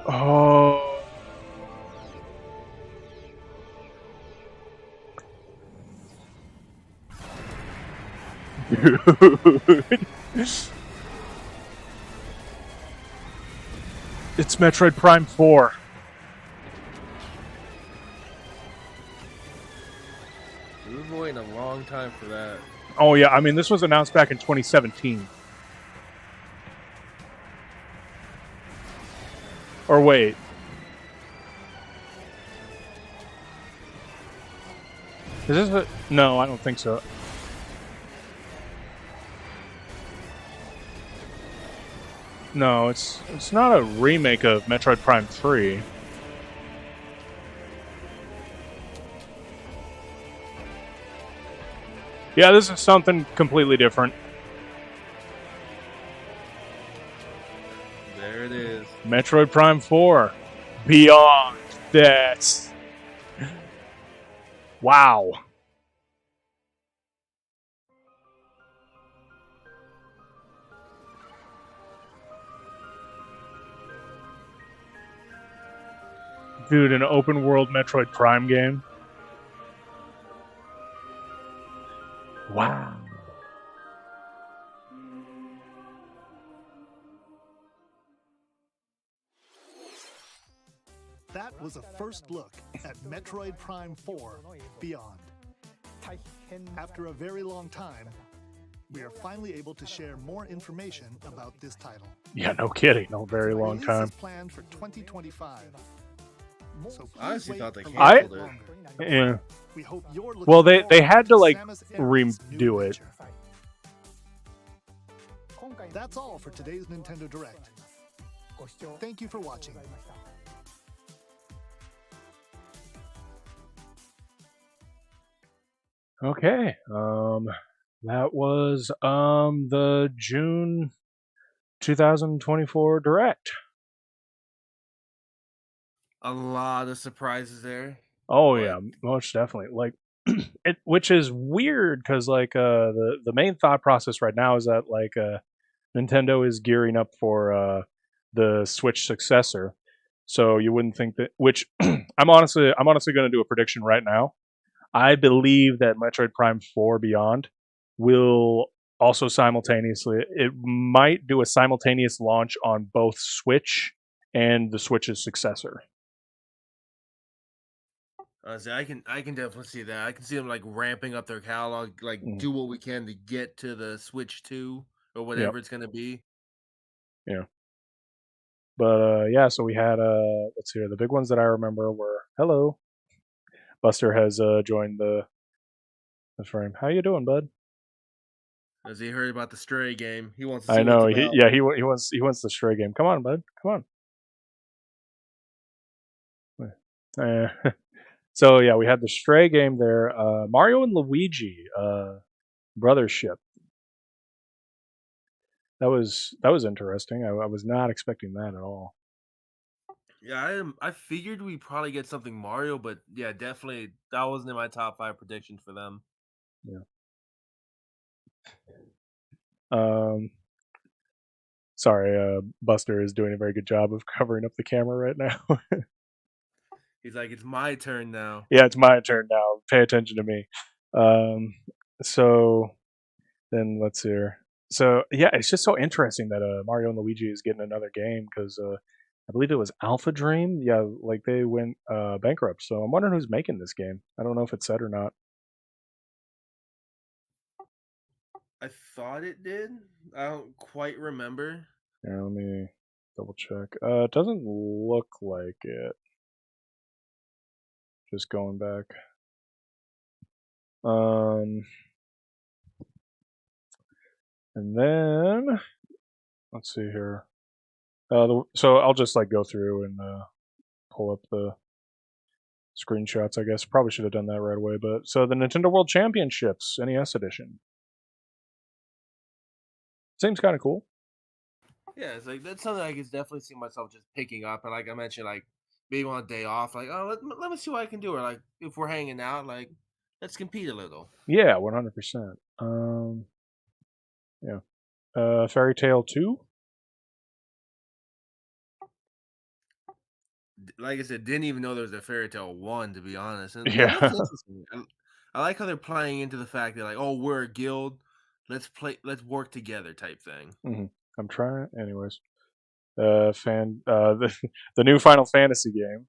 oh. Dude. It's Metroid Prime 4. We were waiting a long time for that. Oh yeah, I mean this was announced back in 2017. Or wait. Is this a... No, I don't think so. No, it's not a remake of Metroid Prime 3. Yeah, this is something completely different. There it is. Metroid Prime 4. Beyond that. Wow. Dude, an open world Metroid Prime game. Wow. That was a first look at Metroid Prime 4 Beyond. After a very long time, we are finally able to share more information about this title. Yeah, no kidding. No, very long Release time. is planned for 2025. So I honestly please thought wait they a I- canceled little it. longer. Yeah. We hope you're looking Well, they forward had to to like Samus Aran's new redo it. adventure. That's all for today's Nintendo Direct. Thank you for watching. Okay. That was the June 2024 Direct. A lot of surprises there. Oh But- yeah, most definitely. Like it, which is weird because like the main thought process right now is that like Nintendo is gearing up for the Switch successor. So you wouldn't think that. Which I'm honestly going to do a prediction right now. I believe that Metroid Prime 4 Beyond will also simultaneously. It might do a simultaneous launch on both Switch and the Switch's successor. See, I can definitely see that. I can see them like ramping up their catalog, like do what we can to get to the Switch 2 or whatever it's gonna be. Yeah. But yeah, so we had let's see here. The big ones that I remember were hello. Buster has joined the frame. How you doing, bud? As he heard about the Stray game, he wants to I see know. what it's about. He wants the Stray game. Come on, bud. Come on. So yeah, we had the Stray game there. Mario and Luigi, brothership. That was interesting. I was not expecting that at all. Yeah, I figured we'd probably get something Mario, but yeah, definitely that wasn't in my top 5 predictions for them. Yeah. Sorry, Buster is doing a very good job of covering up the camera right now. He's like, it's my turn now. Yeah, it's my turn now. Pay attention to me. So then let's see here. So yeah, it's just so interesting that Mario and Luigi is getting another game because I believe it was Alpha Dream. Yeah, like they went bankrupt. So I'm wondering who's making this game. I don't know if it's said or not. I thought it did. I don't quite remember. Yeah, let me double check. It doesn't look like it. Just going back. And then let's see here. So I'll just like go through and pull up the screenshots. I guess probably should have done that right away. But so the Nintendo World Championships NES edition seems kind of cool. Yeah, it's like that's something I can definitely see myself just picking up. And like I mentioned, like maybe on a day off, like let me see what I can do. Or like if we're hanging out, like let's compete a little. Yeah, 100%. Yeah. Fairy Tale 2. Like I said, didn't even know there was a Fairy Tale 1, to be honest. And Yeah. that's interesting. I like how they're playing into the fact that like, oh, we're a guild, let's work together type thing. Mm-hmm. I'm trying. Anyways, the new Final Fantasy game.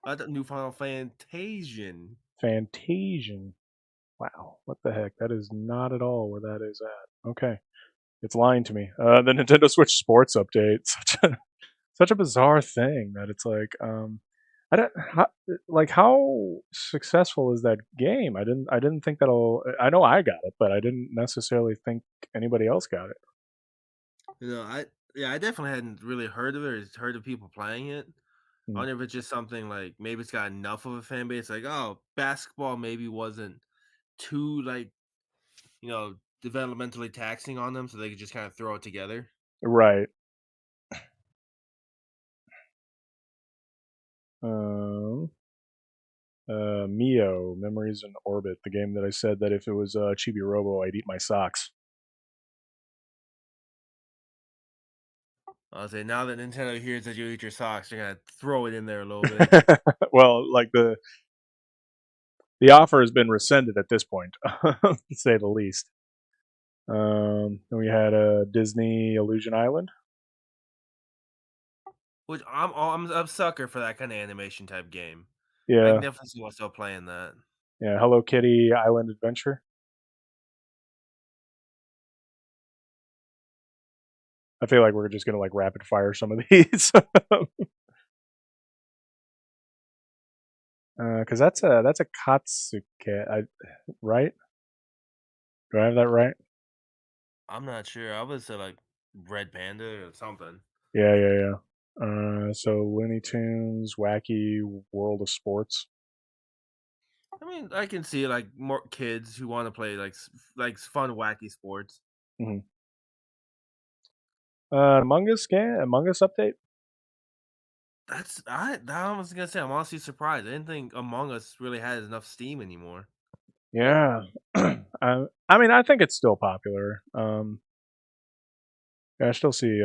The new Final Fantasian. Fantasian. Wow, what the heck? That is not at all where that is at. Okay, it's lying to me. The Nintendo Switch Sports update. Such a bizarre thing that it's like, I don't how successful is that game? I didn't think that'll. I know I got it, but I didn't necessarily think anybody else got it. You know, I definitely hadn't really heard of it or heard of people playing it. I wonder if it's just something like maybe it's got enough of a fan base. Like, oh, basketball maybe wasn't too like, developmentally taxing on them, so they could just kind of throw it together. Right. Mio, Memories in Orbit, the game that I said that if it was Chibi Robo, I'd eat my socks. I'll say now that Nintendo hears that you eat your socks, they're gonna throw it in there a little bit. Well, like the offer has been rescinded at this point, to say the least. We had a Disney Illusion Island, Which I'm a sucker for that kind of animation type game. I yeah, can definitely see myself playing that. Yeah, Hello Kitty Island Adventure. I feel like we're just gonna like rapid fire some of these, because that's a Katsuke, right? Do I have that right? I'm not sure. I would say like Red Panda or something. Yeah, yeah, yeah. So Looney Tunes, Wacky World of Sports. I mean, I can see like more kids who want to play like fun, wacky sports. Mm-hmm. Among Us update. I was gonna say I'm honestly surprised. I didn't think Among Us really had enough steam anymore. Yeah, I mean, I think it's still popular. Yeah, I still see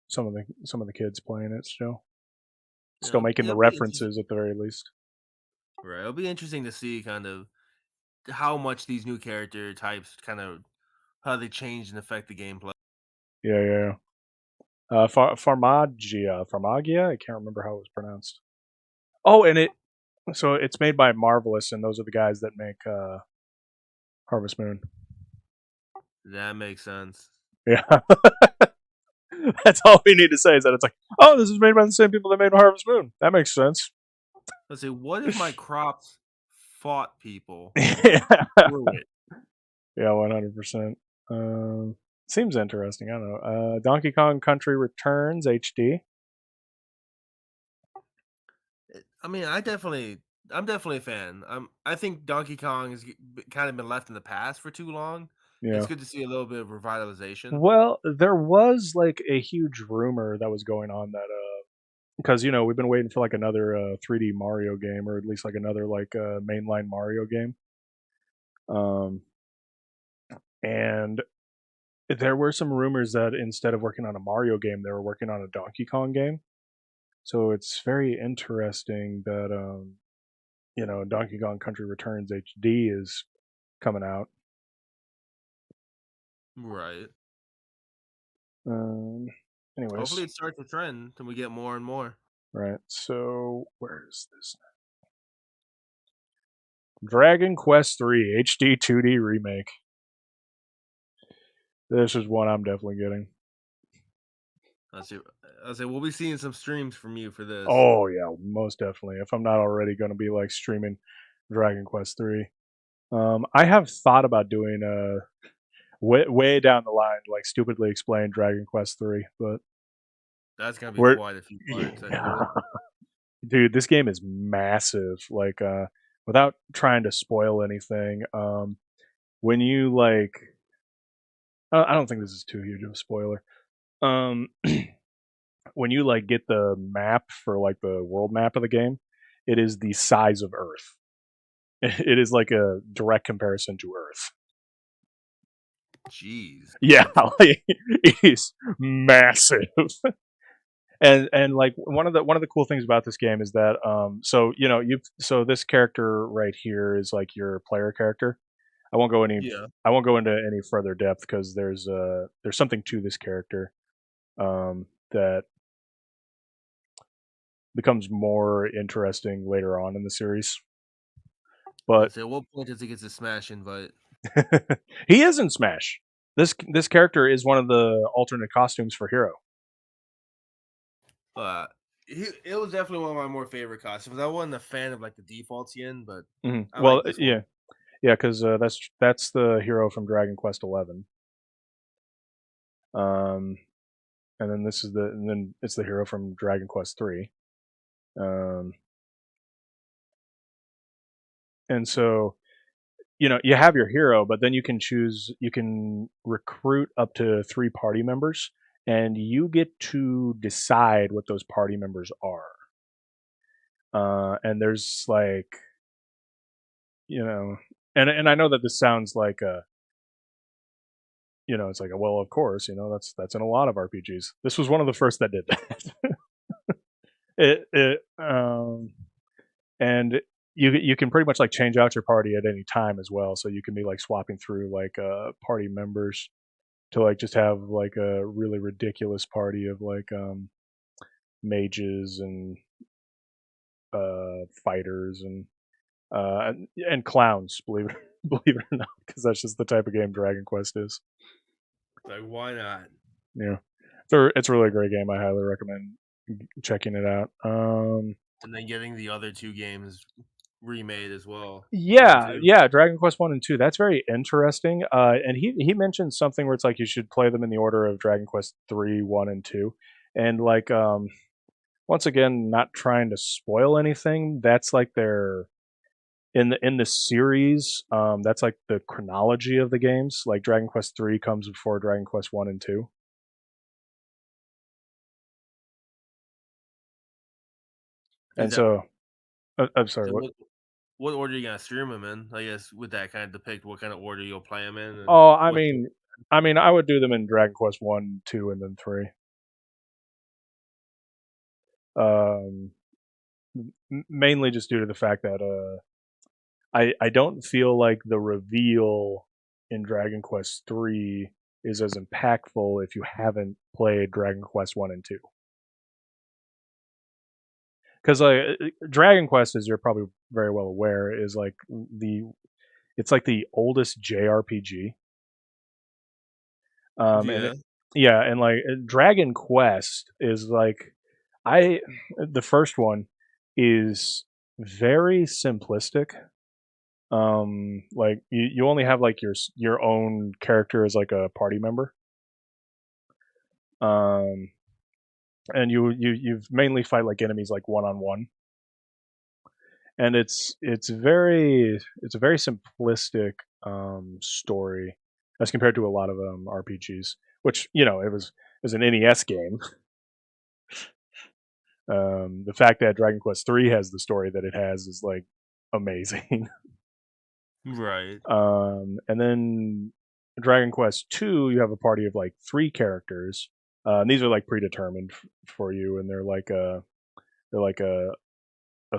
some of the kids playing it still. Still making the It'll be interesting. references at the very least. Right, it'll be interesting to see kind of how much these new character types kind of how they change and affect the gameplay. Yeah, yeah. Farmagia. I can't remember how it was pronounced. Oh, and it's made by Marvelous, and those are the guys that make Harvest Moon. That makes sense. Yeah, that's all we need to say is that it's like, oh, this is made by the same people that made Harvest Moon. That makes sense. Let's say, what if my crops fought people Yeah, through it? yeah, 100%. Seems interesting. I don't know. Donkey Kong Country Returns HD. I mean, I'm definitely a fan. I think Donkey Kong has kind of been left in the past for too long. It's Yeah. good to see a little bit of revitalization. Well, there was like a huge rumor that was going on that because we've been waiting for like another 3D Mario game, or at least like another like mainline Mario game. Um, and there were some rumors that instead of working on a Mario game, they were working on a Donkey Kong game. So it's very interesting that Donkey Kong Country Returns HD is coming out. Right. Um, Hopefully, anyways, it starts a trend and we get more and more. right. So where is this? Dragon Quest 3 HD 2D remake. This is one I'm definitely getting. I'll say we'll be seeing some streams from you for this. Oh yeah, most definitely. If I'm not already going to be like streaming Dragon Quest 3, I have thought about doing way down the line, like stupidly explain Dragon Quest 3, but That's gonna be we're quite a few parts. I feel. dude, this game is massive. Like without trying to spoil anything, when you like, I don't think this is too huge of a spoiler. Um, when you like get the map for like the world map of the game, it is the size of Earth. It is like a direct comparison to Earth. Jeez. Yeah, like, it is massive. And like one of the cool things about this game is that so this character right here is like your player character. I won't go Yeah. into any further depth because there's something to this character that becomes more interesting later on in the series. But At what point does he get to Smash invite? he is in Smash. This character is one of the alternate costumes for Hero. It was definitely one of my more favorite costumes. I wasn't a fan of like the default skin, but I Well, like this yeah, one. yeah, because that's the hero from Dragon Quest 11. And then and then it's the hero from Dragon Quest 3. And so you have your hero, but then you can recruit up to 3 party members, and you get to decide what those party members are. And there's like, and I know that this sounds like it's like, well, of course, that's in a lot of RPGs. This was one of the first that did that. And you can pretty much like change out your party at any time as well. So you can be like swapping through like party members to like just have like a really ridiculous party of like mages and fighters, and and clowns, believe it or not, because that's just the type of game Dragon Quest is. Like, why not? Yeah, it's a really great game. I highly recommend checking it out. And then getting the other 2 games remade as well. Yeah, Dragon Quest 1 and 2. That's very interesting. And he mentioned something where it's like you should play them in the order of Dragon Quest 3, 1, and 2. And like once again, not trying to spoil anything, that's like their in the series, that's like the chronology of the games. Like Dragon Quest 3 comes before Dragon Quest 1 and 2. And so I'm sorry, So what? what order you gonna stream them in? I guess would that kind of depict what kind of order you'll play them in? And Oh, what I mean, I would do them in Dragon Quest 1, 2, and then 3. Um, Mainly just due to the fact that I don't feel like the reveal in Dragon Quest 3 is as impactful if you haven't played Dragon Quest 1 and 2. Because like Dragon Quest, as you're probably very well aware, is like it's like the oldest JRPG. Yeah. And like Dragon Quest is like the first one is very simplistic. Like you only have like your own character as like a party member. And you mainly fight like enemies like one on one. And it's a very simplistic story as compared to a lot of RPGs, which it was an NES game. The fact that Dragon Quest 3 has the story that it has is like amazing. Right. And then Dragon Quest 2, you have a party of like 3 characters. And these are like predetermined for you, and they're like a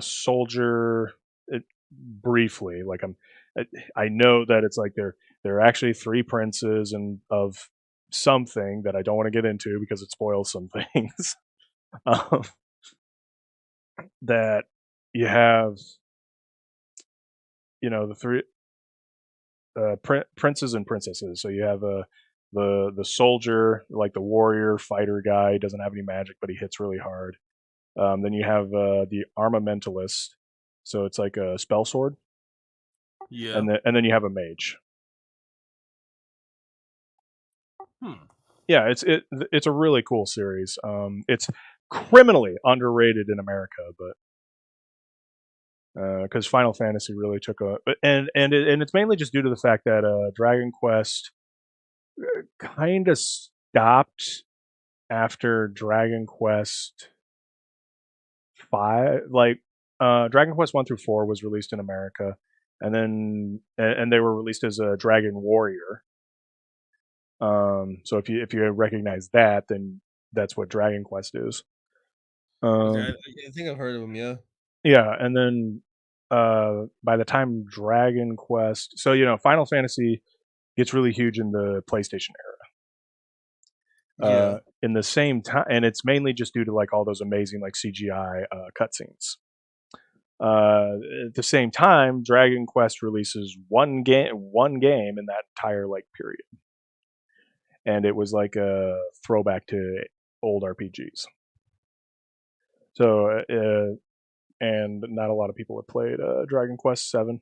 soldier. Briefly, like I know that it's like they're actually 3 princes and of something that I don't want to get into because it spoils some things. um, that you have, the 3 princes and princesses. So you have the soldier, like the warrior fighter guy, doesn't have any magic, but he hits really hard. Then you have the armamentalist, so it's like a spell sword. Yeah. And then you have a mage. Hmm. Yeah, it's a really cool series. It's criminally underrated in America, but because Final Fantasy really took and it's mainly just due to the fact that Dragon Quest kind of stopped after Dragon Quest 5. Like Dragon Quest 1 through 4 was released in America, and then and they were released as a Dragon Warrior. So if you recognize that, then that's what Dragon Quest is. Okay, I think I've heard of them. Yeah. Yeah, and then by the time Dragon Quest, so Final Fantasy gets really huge in the PlayStation era. Yeah. In the same time, and it's mainly just due to like all those amazing like CGI cutscenes. At the same time, Dragon Quest releases one game in that entire like period, and it was like a throwback to old RPGs. So, and not a lot of people have played Dragon Quest 7.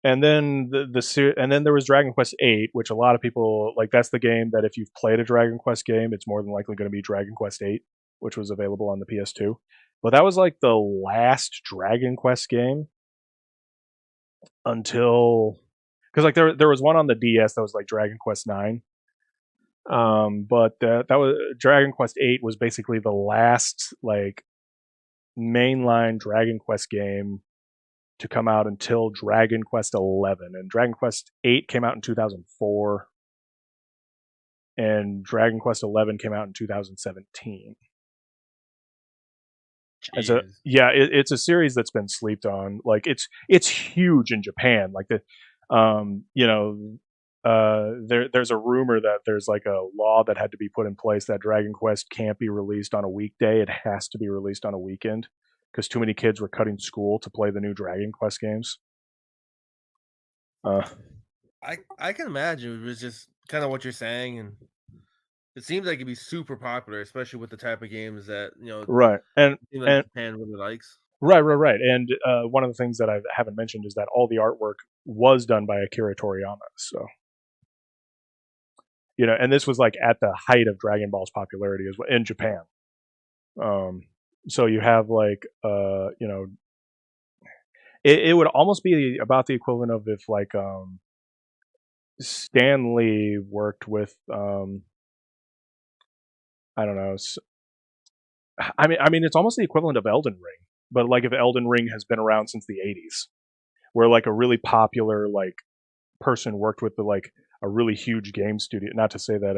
And then and then there was Dragon Quest 8, which a lot of people like. That's the game that if you've played a Dragon Quest game, it's more than likely going to be Dragon Quest 8, which was available on the PS2. But that was like the last Dragon Quest game until, because like there was one on the DS that was like Dragon Quest 9. But that was Dragon Quest 8 was basically the last like mainline Dragon Quest game to come out until Dragon Quest 11, and Dragon Quest 8 came out in 2004, and Dragon Quest 11 came out in 2017. And so yeah, it's a series that's been slept on. Like it's huge in Japan. Like there's a rumor that there's like a law that had to be put in place that Dragon Quest can't be released on a weekday. It has to be released on a weekend. because too many kids were cutting school to play the new Dragon Quest games. I can imagine it was just kind of what you're saying, and it seems like it'd be super popular, especially with the type of games that right, and Japan really likes. right, and one of the things that I haven't mentioned is that all the artwork was done by Akira Toriyama. So, and this was like at the height of Dragon Ball's popularity as well in Japan. So you have like it would almost be about the equivalent of if like Stan Lee worked with I don't know. I mean, it's almost the equivalent of Elden Ring, but like if Elden Ring has been around since the '80s, where like a really popular like person worked with like a really huge game studio. Not to say that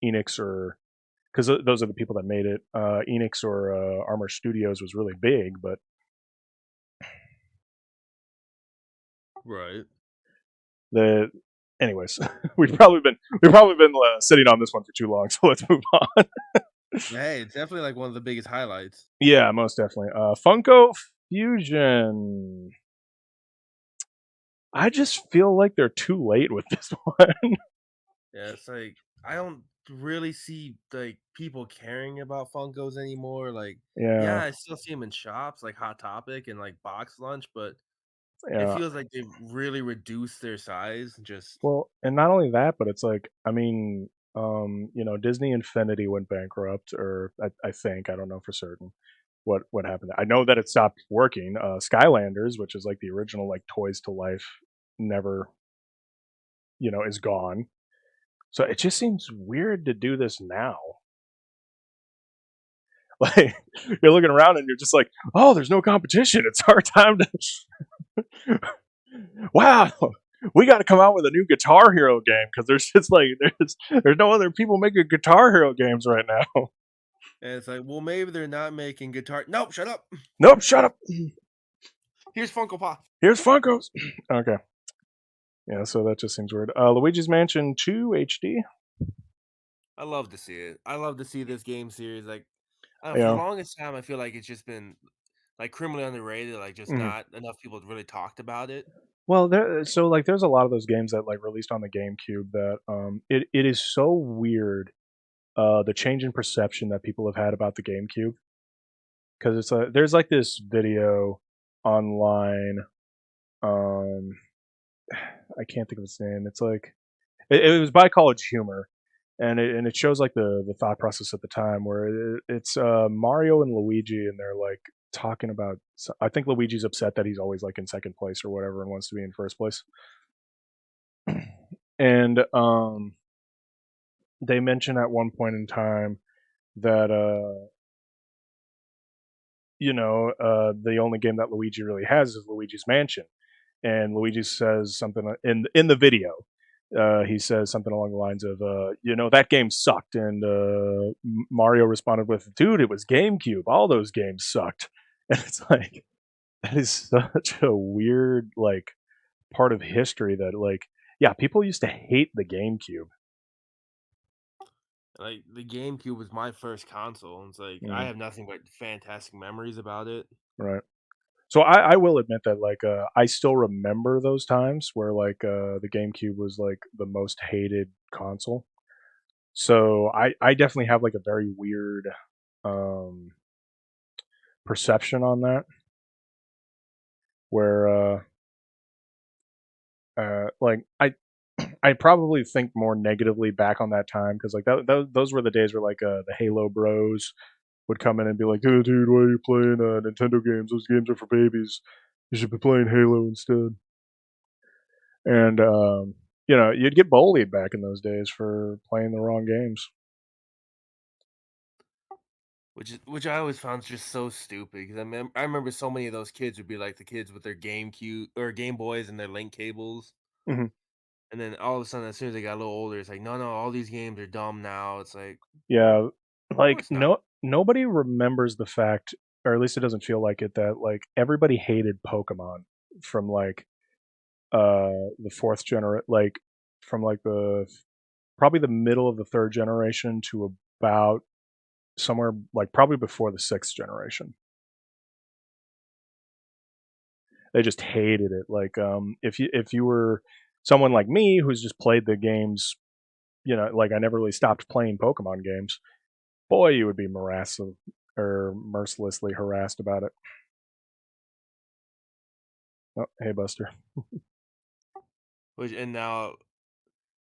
Enix or because those are the people that made it. Enix or Armor Studios was really big, but right. Anyways, we've probably been sitting on this one for too long, so let's move on. Hey, it's definitely like one of the biggest highlights. Yeah, most definitely. Funko Fusion. I just feel like they're too late with this one. Yeah, it's like I don't really see like people caring about Funkos anymore. Like, yeah, Yeah, I still see them in shops like Hot Topic and like Box Lunch, but it yeah. feels like they've really reduced their size. Just Well, and not only that, but it's like, I mean, Disney Infinity went bankrupt, or I think I don't know for certain what happened. I know that it stopped working. Skylanders, which is like the original like Toys to Life, never, is gone. So it just seems weird to do this now. Like you're looking around and you're just like, oh, there's no competition. It's our time to. Wow, we got to come out with a new Guitar Hero game because there's just like there's no other people making Guitar Hero games right now. and it's like, well, maybe they're not making guitar. Nope, shut up. Nope, shut up. Here's Funko Pop. Here's Funkos. Okay. Yeah, so that just seems weird. Luigi's Mansion 2 HD. I love to see it. I love to see this game series. Like, for the Yeah. longest time, I feel like it's just been like criminally underrated. Like, just Mhm. not enough people really talked about it. Well, there's a lot of those games that like released on the GameCube that it is so weird the change in perception that people have had about the GameCube because there's like this video online I can't think of its name. It's like it was by College Humor, and it shows like the thought process at the time where it's Mario and Luigi, and they're like talking about. I think Luigi's upset that he's always like in second place or whatever, and wants to be in first place. And they mention at one point in time that the only game that Luigi really has is Luigi's Mansion, and Luigi says something in the video. He says something along the lines of, that game sucked, and Mario responded with, "Dude, it was GameCube. All those games sucked." And it's like that is such a weird like part of history that like yeah, people used to hate the GameCube. Like the GameCube was my first console, and it's like I Mm, have nothing but fantastic memories about it. right. So I will admit that like I still remember those times where like the GameCube was like the most hated console. So I definitely have like a very weird um perception on that where like I probably think more negatively back on that time because like those were the days where like the Halo Bros would come in and be like, dude, why are you playing Nintendo games? Those games are for babies. You should be playing Halo instead." And you'd get bullied back in those days for playing the wrong games. Which I always found just so stupid because I remember so many of those kids would be like the kids with their GameCube or Game Boys and their link cables, Hmm. and then all of a sudden, as soon as they got a little older, it's like, no, all these games are dumb now. It's like, Yeah, of like course not. nobody remembers the fact, or at least it doesn't feel like it, that like everybody hated Pokemon from like the fourth generation, like from like the probably the middle of the third generation to about somewhere like probably before the sixth generation. they just hated it. Like if you were someone like me who's just played the games, like I never really stopped playing Pokemon games. Boy, you would be mercilessly harassed about it. Oh, hey, Buster. And now,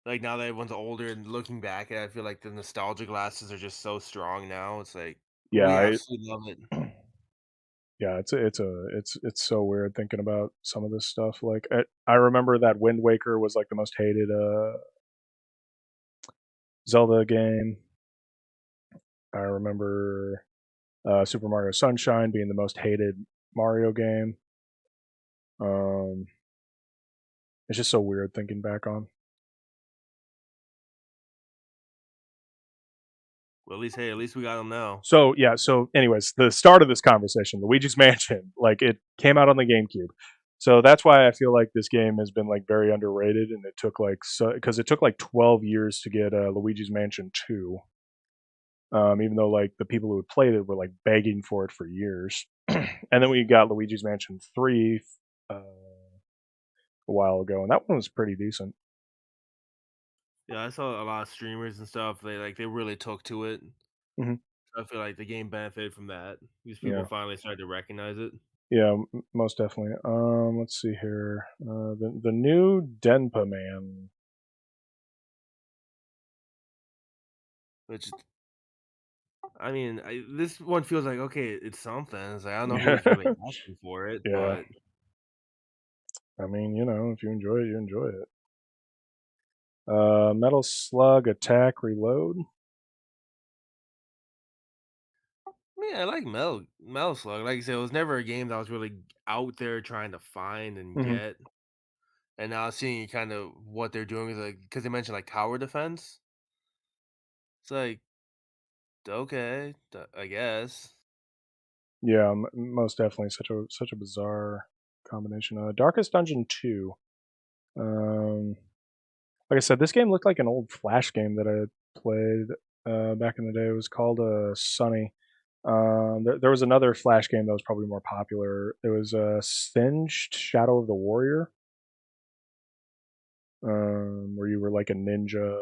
like now that everyone's older and looking back at it, I feel like the nostalgia glasses are just so strong now. It's like Yeah, we absolutely love it. yeah, it's so weird thinking about some of this stuff. Like I remember that Wind Waker was like the most hated Zelda game. I remember Super Mario Sunshine being the most hated Mario game. It's just so weird thinking back on. Well, at least we got them now. So yeah, so anyways, the start of this conversation, Luigi's Mansion, like it came out on the GameCube. So that's why I feel like this game has been like very underrated, and it took like because it took like 12 years to get Luigi's Mansion 2. Even though like the people who had played it were like begging for it for years. And then we got Luigi's Mansion 3 a while ago, and that one was pretty decent. Yeah, I saw a lot of streamers and stuff. They really took to it. Mm-hmm. I feel like the game benefited from that because people Yeah. finally started to recognize it. Yeah, most definitely. Let's see here. The new Denpa Man. Which, I mean, this one feels like okay, it's something. It's like I don't know who's really asking for it, Yeah. but I mean, if you enjoy it, you enjoy it. Metal Slug Attack Reload. yeah, I like Metal Slug. Like I said, it was never a game that I was really out there trying to find and Mm-hmm. get. And now seeing kind of what they're doing is like because they mentioned like tower defense. It's like okay, I guess. Yeah, most definitely such a bizarre combination. Darkest Dungeon 2. Like I said, this game looked like an old Flash game that I played back in the day. It was called Sunny. There was another Flash game that was probably more popular. It was Singed Shadow of the Warrior, where you were like a ninja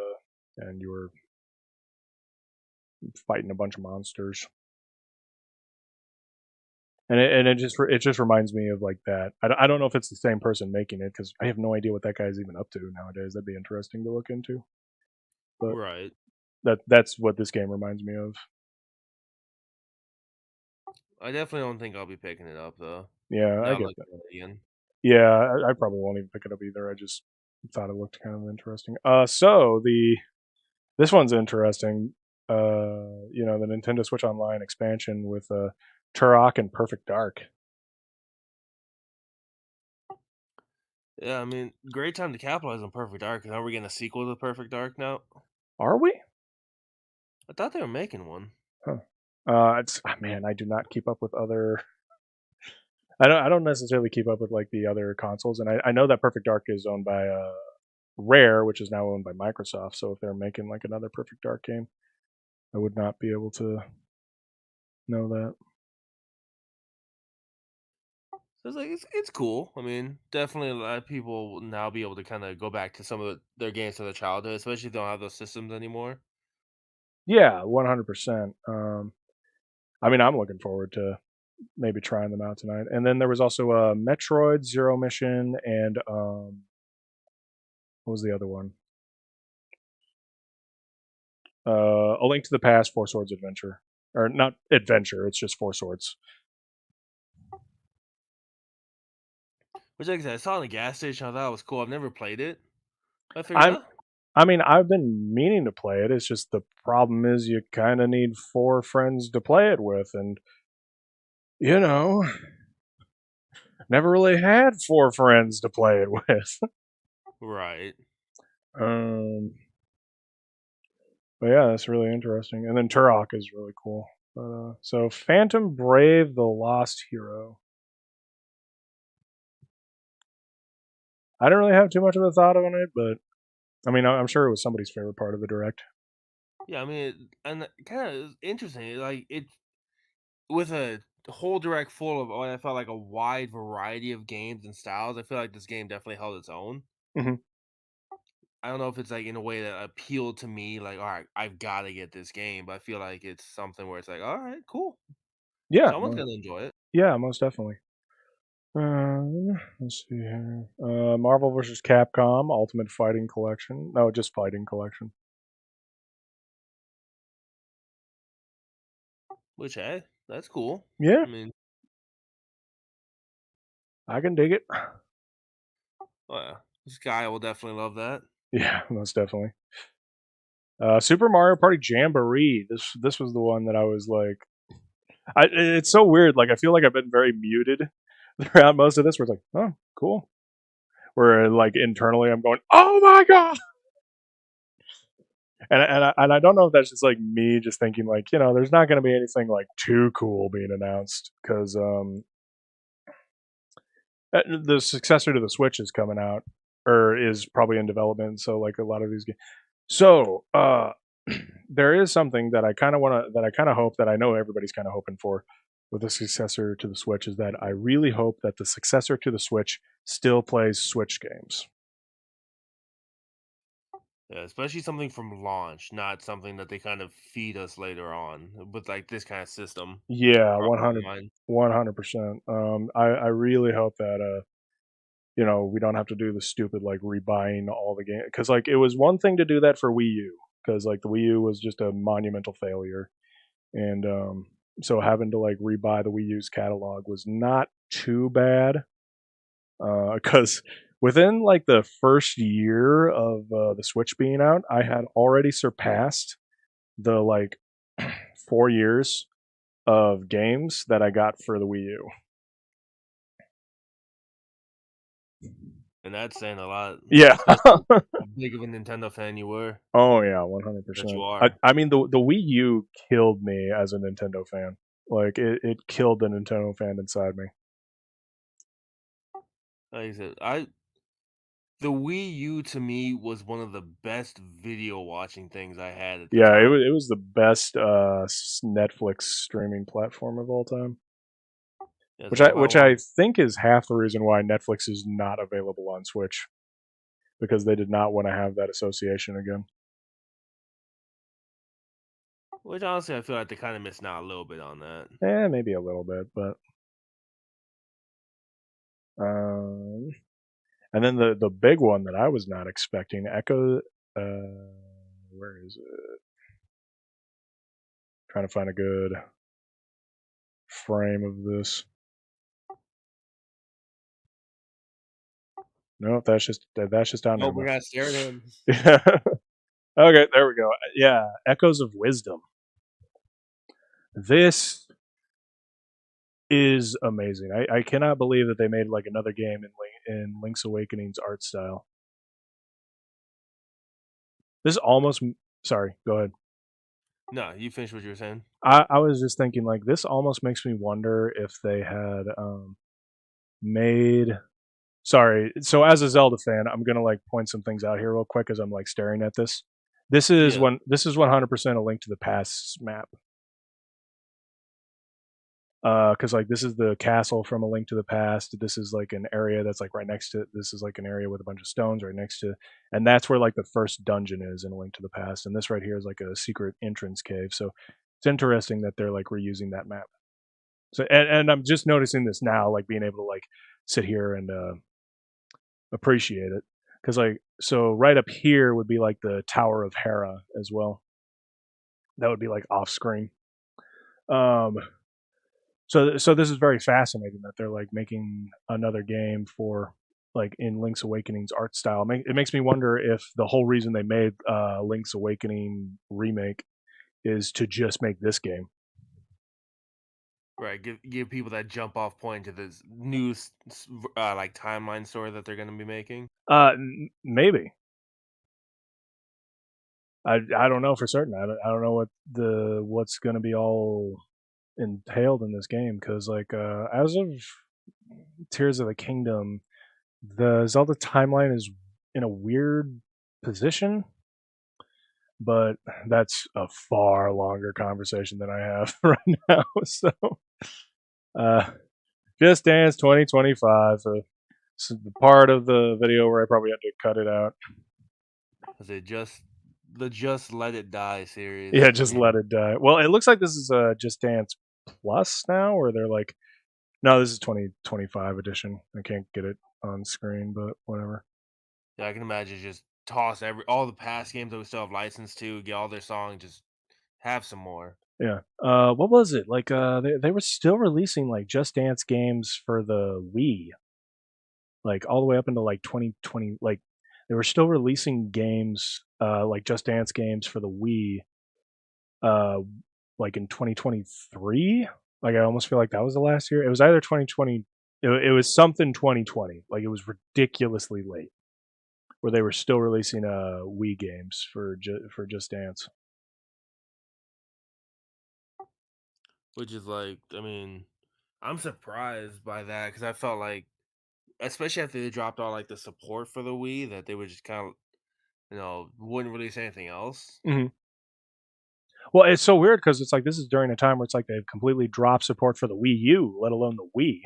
and you were fighting a bunch of monsters. And it just reminds me of like that. I don't know if it's the same person making it because I have no idea what that guy's even up to nowadays. That'd be interesting to look into. But Right. that's what this game reminds me of. I definitely don't think I'll be picking it up though. Yeah, I Now get looking that. at it again. Yeah, I probably won't even pick it up either. I just thought it looked kind of interesting. So this one's interesting. The Nintendo Switch Online expansion with Turok and Perfect Dark. Yeah, I mean, great time to capitalize on Perfect Dark. Because are we getting a sequel to Perfect Dark now? Are we? I thought they were making one. Huh. Man, I do not keep up with other. I don't necessarily keep up with like the other consoles, and I know that Perfect Dark is owned by Rare, which is now owned by Microsoft. So if they're making like another Perfect Dark game, I would not be able to know that. So it's like it's cool. I mean, definitely a lot of people will now be able to kind of go back to some of their games from their childhood, especially if they don't have those systems anymore. Yeah, 100%. I mean, I'm looking forward to maybe trying them out tonight. And then there was also Metroid Zero Mission and what was the other one? A Link to the Past, Four Swords Adventure, or not Adventure. It's just Four Swords. Which, like I said, I saw in the gas station. I thought it was cool. I've never played it. I figured, I'm. I mean, I've been meaning to play it. It's just the problem is you kind of need 4 friends to play it with, and never really had 4 friends to play it with. right. But yeah, that's really interesting. And then Turok is really cool. So Phantom Brave, the Lost Hero. I don't really have too much of a thought on it, but I mean, I'm sure it was somebody's favorite part of the direct. Yeah, I mean, and kind of interesting. Like it with a whole direct full of what I felt like a wide variety of games and styles. I feel like this game definitely held its own. Mhm. I don't know if it's like in a way that appealed to me, like, all right, I've got to get this game, but I feel like it's something where it's like, all right, cool. Yeah, Someone's gonna enjoy it. yeah, most definitely. Let's see here. Marvel vs. Capcom Ultimate Fighting Collection. No, just Fighting Collection. Which, hey, that's cool. Yeah, I mean, I can dig it. this guy will definitely love that. Yeah, most definitely. Super Mario Party Jamboree. This was the one that I was like, it's so weird. Like I feel like I've been very muted throughout most of this. Where it's like, oh, cool. Where like internally I'm going, oh my god. And I don't know if that's just like me just thinking like, you know, there's not going to be anything like too cool being announced because the successor to the Switch is coming out or is probably in development. So like a lot of these games. So there is something that I kind of want to that I kind of hope that I know everybody's kind of hoping for with the successor to the Switch is that I really hope that the successor to the Switch still plays Switch games. Yeah, especially something from launch, not something that they kind of feed us later on with like this kind of system. Yeah, Online. 100%. I really hope that you know, we don't have to do the stupid like rebuying all the game because like it was one thing to do that for Wii U because like the Wii U was just a monumental failure, and so having to like rebuy the Wii U's catalog was not too bad because within like the first year of the Switch being out, I had already surpassed the like 4 years of games that I got for the Wii U. And that's saying a lot. Yeah. Especially how big of a Nintendo fan you were. Oh yeah, That you 100%. are. I mean the Wii U killed me as a Nintendo fan. Like it killed the Nintendo fan inside me. Like I said, the Wii U to me was one of the best video watching things I had at the Yeah, time. it was the best Netflix streaming platform of all time. Yeah, Which like I if I which I want, think is half the reason why Netflix is not available on Switch because they did not want to have that association again. which honestly I feel like they kind of missed out a little bit on that. Maybe a little bit, but um and then the big one that I was not expecting, Echo where is it? Trying to find a good frame of this. No, that's just down Oh, there. we gotta stare at him. Yeah. Okay, there we go. Yeah, Echoes of Wisdom. This is amazing. I cannot believe that they made like another game in Link's Awakening's art style. This almost sorry, go ahead. No, you finish what you were saying. I was just thinking like this almost makes me wonder if they had made sorry. So as a Zelda fan, I'm gonna like point some things out here real quick as I'm like staring at this. This is Yeah. this is 100% a Link to the Past map. Because like this is the castle from A Link to the Past. This is like an area that's like right next to. This is like an area with a bunch of stones right next to, and that's where like the first dungeon is in A Link to the Past. And this right here is like a secret entrance cave. So it's interesting that they're like reusing that map. So and I'm just noticing this now, like being able to like sit here and appreciate it. Because like so right up here would be like the Tower of Hera as well. That would be like off screen. Um, so this is very fascinating that they're like making another game for like in Link's Awakening's art style. It makes me wonder if the whole reason they made Link's Awakening remake is to just make this game. Right, give people that jump off point to this new like timeline story that they're gonna be making. Maybe. I don't know for certain. I don't know what's going to be all entailed in this game because like as of Tears of the Kingdom, the Zelda timeline is in a weird position, but that's a far longer conversation than I have right now. So Just Dance 2025. So the part of the video where I probably had to cut it out. Was it just Let It Die series? Yeah, just let it die. Well, it looks like this is Just Dance Plus now, or they're like, no, this is 2025 edition. I can't get it on screen, but whatever. Yeah, I can imagine just toss all the past games that we still have license to, get all their songs, just have some more. Yeah. What was it? Like they were still releasing like Just Dance games for the Wii, like all the way up into like 2020. Like they were still releasing games, like Just Dance games for the Wii, uh, like in 2023. Like I almost feel like that was the last year. It was either 2020. It was something 2020. Like it was ridiculously late, where they were still releasing Wii games for Just Dance. Which is like, I mean, I'm surprised by that because I felt like, especially after they dropped all like the support for the Wii, that they would just kind of, wouldn't release anything else. Mm-hmm. Well, it's so weird because it's like this is during a time where it's like they've completely dropped support for the Wii U, let alone the Wii.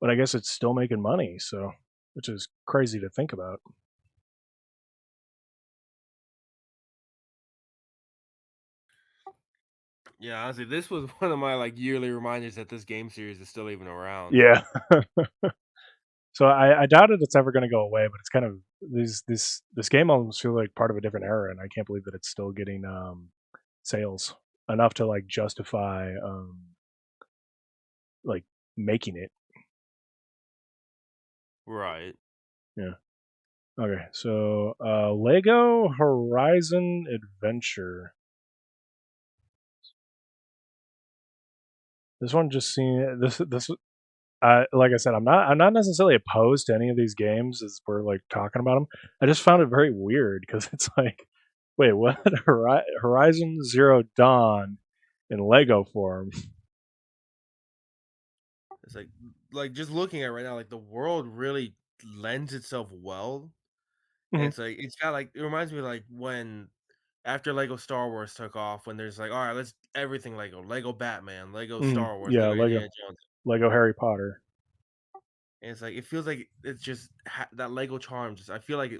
But I guess it's still making money, so which is crazy to think about. Yeah, honestly, this was one of my like yearly reminders that this game series is still even around. Yeah. So I doubt it's ever going to go away, but it's kind of this game almost feels like part of a different era, and I can't believe that it's still getting sales enough to like justify like making it. Right. Yeah. Okay, so Lego Horizon Adventure. This one just seemed this like I said, I'm not necessarily opposed to any of these games as we're like talking about them. I just found it very weird because it's like, wait, what? Horizon Zero Dawn in Lego form. It's like just looking at it right now, like the world really lends itself well. And Mhm. it's like it's got like it reminds me of like when after Lego Star Wars took off, when there's like, all right, let's everything Lego Batman, Lego Star Wars, Yeah, Lego Indiana Jones. Lego Harry Potter. And it's like it feels like it's just that Lego charm. Just I feel like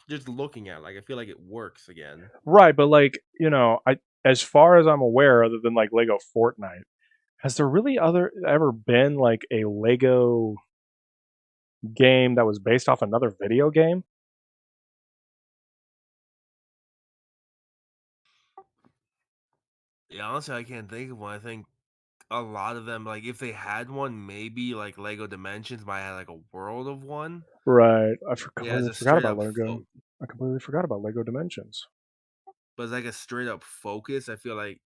just looking at it, like I feel like it works again. Right, but like I as far as I'm aware, other than like Lego Fortnite, has there really ever been like a Lego game that was based off another video game? Yeah, honestly, I can't think of one. I think a lot of them, like if they had one, maybe like Lego Dimensions might have like a world of one. Right. Yeah, as Completely a forgot straight about up Lego. I completely forgot about Lego Dimensions. but it's like a straight up focus. I feel like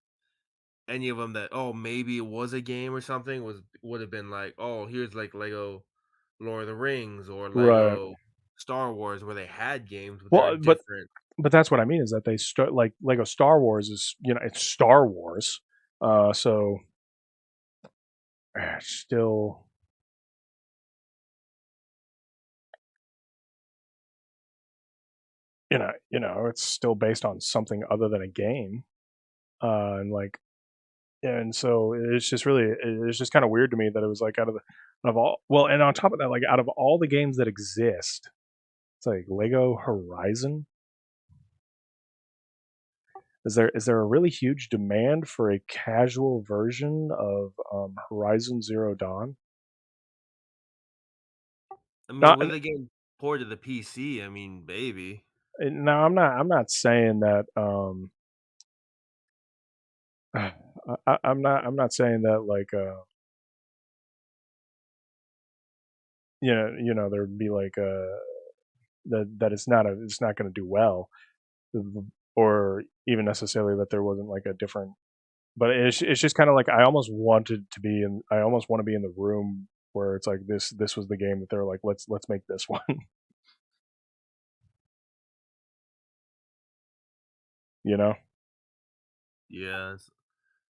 any of them that maybe it was a game or something would have been like, oh, here's like Lego Lord of the Rings or Right. Lego Star Wars where they had games, but they're Well, different. but that's what I mean is that they start like Lego Star Wars is it's Star Wars, so still it's still based on something other than a game, and like and so it's just kind of weird to me that it was like out of all well and on top of that like out of all the games that exist, it's like Lego Horizon. Is there a really huge demand for a casual version of Horizon Zero Dawn? I mean, Not with the game ported to the PC, I mean, baby. no, I'm not saying that. I'm not saying that like there'd be like that it's not going to do well, or even necessarily that there wasn't like a different. But it's just kind of like I almost want to be in the room where it's like this was the game that they're like let's make this one. you know. Yes.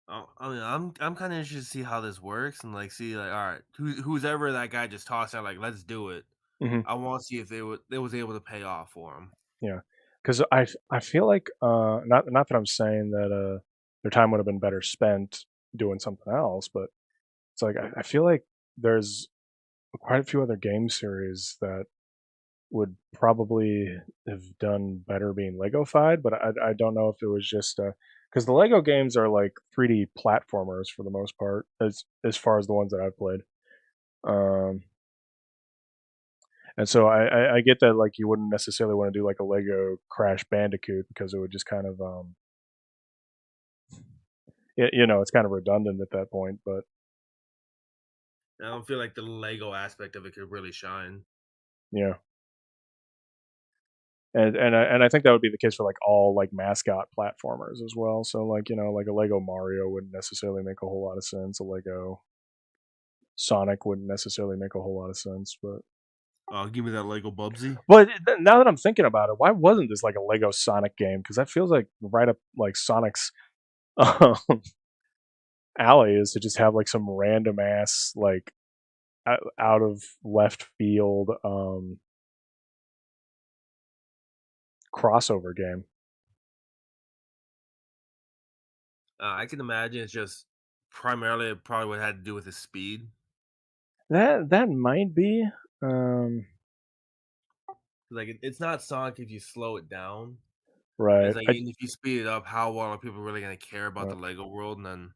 I mean, I'm kind of interested to see how this works and like see like, all right, who's ever that guy just tossed out like, let's do it. Hmm. I want to see if they was able to pay off for him. Yeah, because I feel like not that I'm saying that their time would have been better spent doing something else. But it's like I feel like there's quite a few other game series that would probably have done better being Lego-fied, but I don't know if it was just because the Lego games are like 3D platformers for the most part, as far as the ones that I've played. Um, and so I get that like you wouldn't necessarily want to do like a Lego Crash Bandicoot because it would just kind of it's kind of redundant at that point. But I don't feel like the Lego aspect of it could really shine. yeah, and I think that would be the case for like all like mascot platformers as well. So like like a Lego Mario wouldn't necessarily make a whole lot of sense. A Lego Sonic wouldn't necessarily make a whole lot of sense. Oh, give me that Lego Bubsy. But now that I'm thinking about it, why wasn't this like a Lego Sonic game? Because that feels like right up like Sonic's um, alley is to just have like some random ass like out of left field crossover game. I can imagine it's just primarily it probably what had to do with his speed. That might be. Like it's not Sonic if you slow it down. Right. It's like if you speed it up, how well are people really gonna care about the Lego world? And then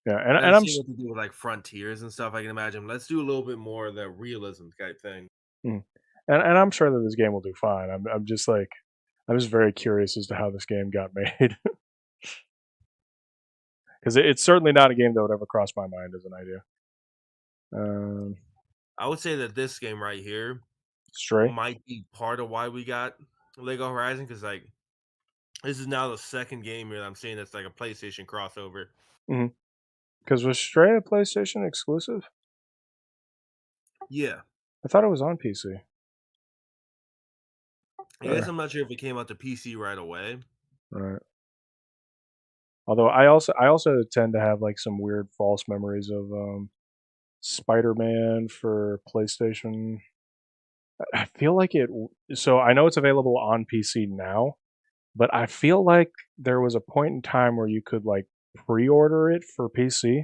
yeah, and and I'm see what to do with like frontiers and stuff. I can imagine. Let's do a little bit more of the realism type thing. and I'm sure that this game will do fine. I'm just like I'm just very curious as to how this game got made. Because it's certainly not a game that would ever cross my mind as an idea. I would say that this game right here Stray might be part of why we got Lego Horizon, because like this is now the second game here that I'm seeing that's like a PlayStation crossover. Because was Stray a PlayStation exclusive? Yeah, I thought it was on PC. I guess I'm not sure if it came out to PC right away. Right. Although I also tend to have like some weird false memories of Spider-Man for PlayStation. I feel like it. So I know it's available on PC now, but I feel like there was a point in time where you could like pre-order it for PC.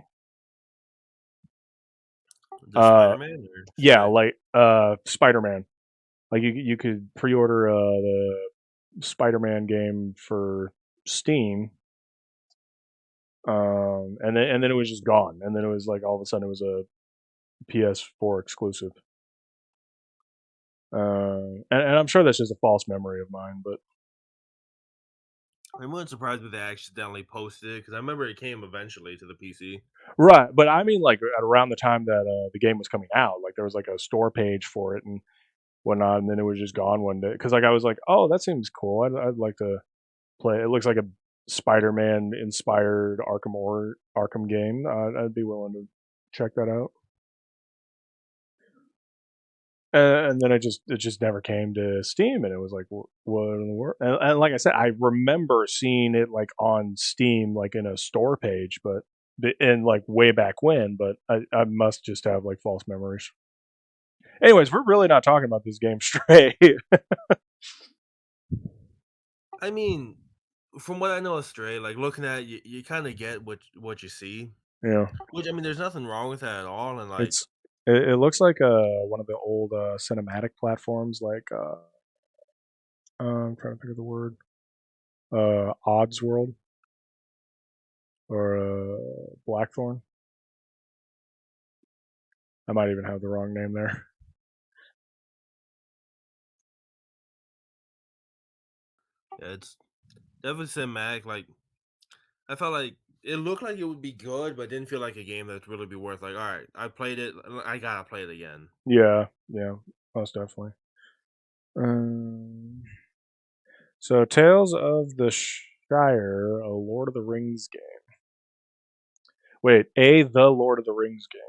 Spider-Man? Yeah, like Spider-Man. Like you could pre-order the Spider-Man game for Steam. And then it was just gone. And then it was like all of a sudden it was a PS4 exclusive. And I'm sure that's just a false memory of mine, but I wasn't surprised if they accidentally posted it because I remember it came eventually to the PC. right. But I mean, like at around the time that the game was coming out, like there was like a store page for it and whatnot, and then it was just gone one day. Because like I was like, oh, that seems cool. I'd like to play. It looks like a Spider-Man inspired Arkham game. I'd be willing to check that out. And then it just never came to Steam, and it was like, what in the world? And like I said, I remember seeing it like on Steam, like in a store page, but and like way back when. But I must just have like false memories. Anyways, we're really not talking about this game Stray. I mean, from what I know of Stray, like looking at it, you kind of get what you see. Yeah, Which I mean, there's nothing wrong with that at all. And like, it looks like one of the old cinematic platforms, like I'm trying to think of the word, Odds World or Blackthorn. I might even have the wrong name there. yeah, it's definitely cinematic. Like, I felt like it looked like it would be good, but didn't feel like a game that'd really be worth. Like, all right, I played it. I gotta play it again. Yeah, most definitely. So Tales of the Shire, a Lord of the Rings game. Wait, the Lord of the Rings game.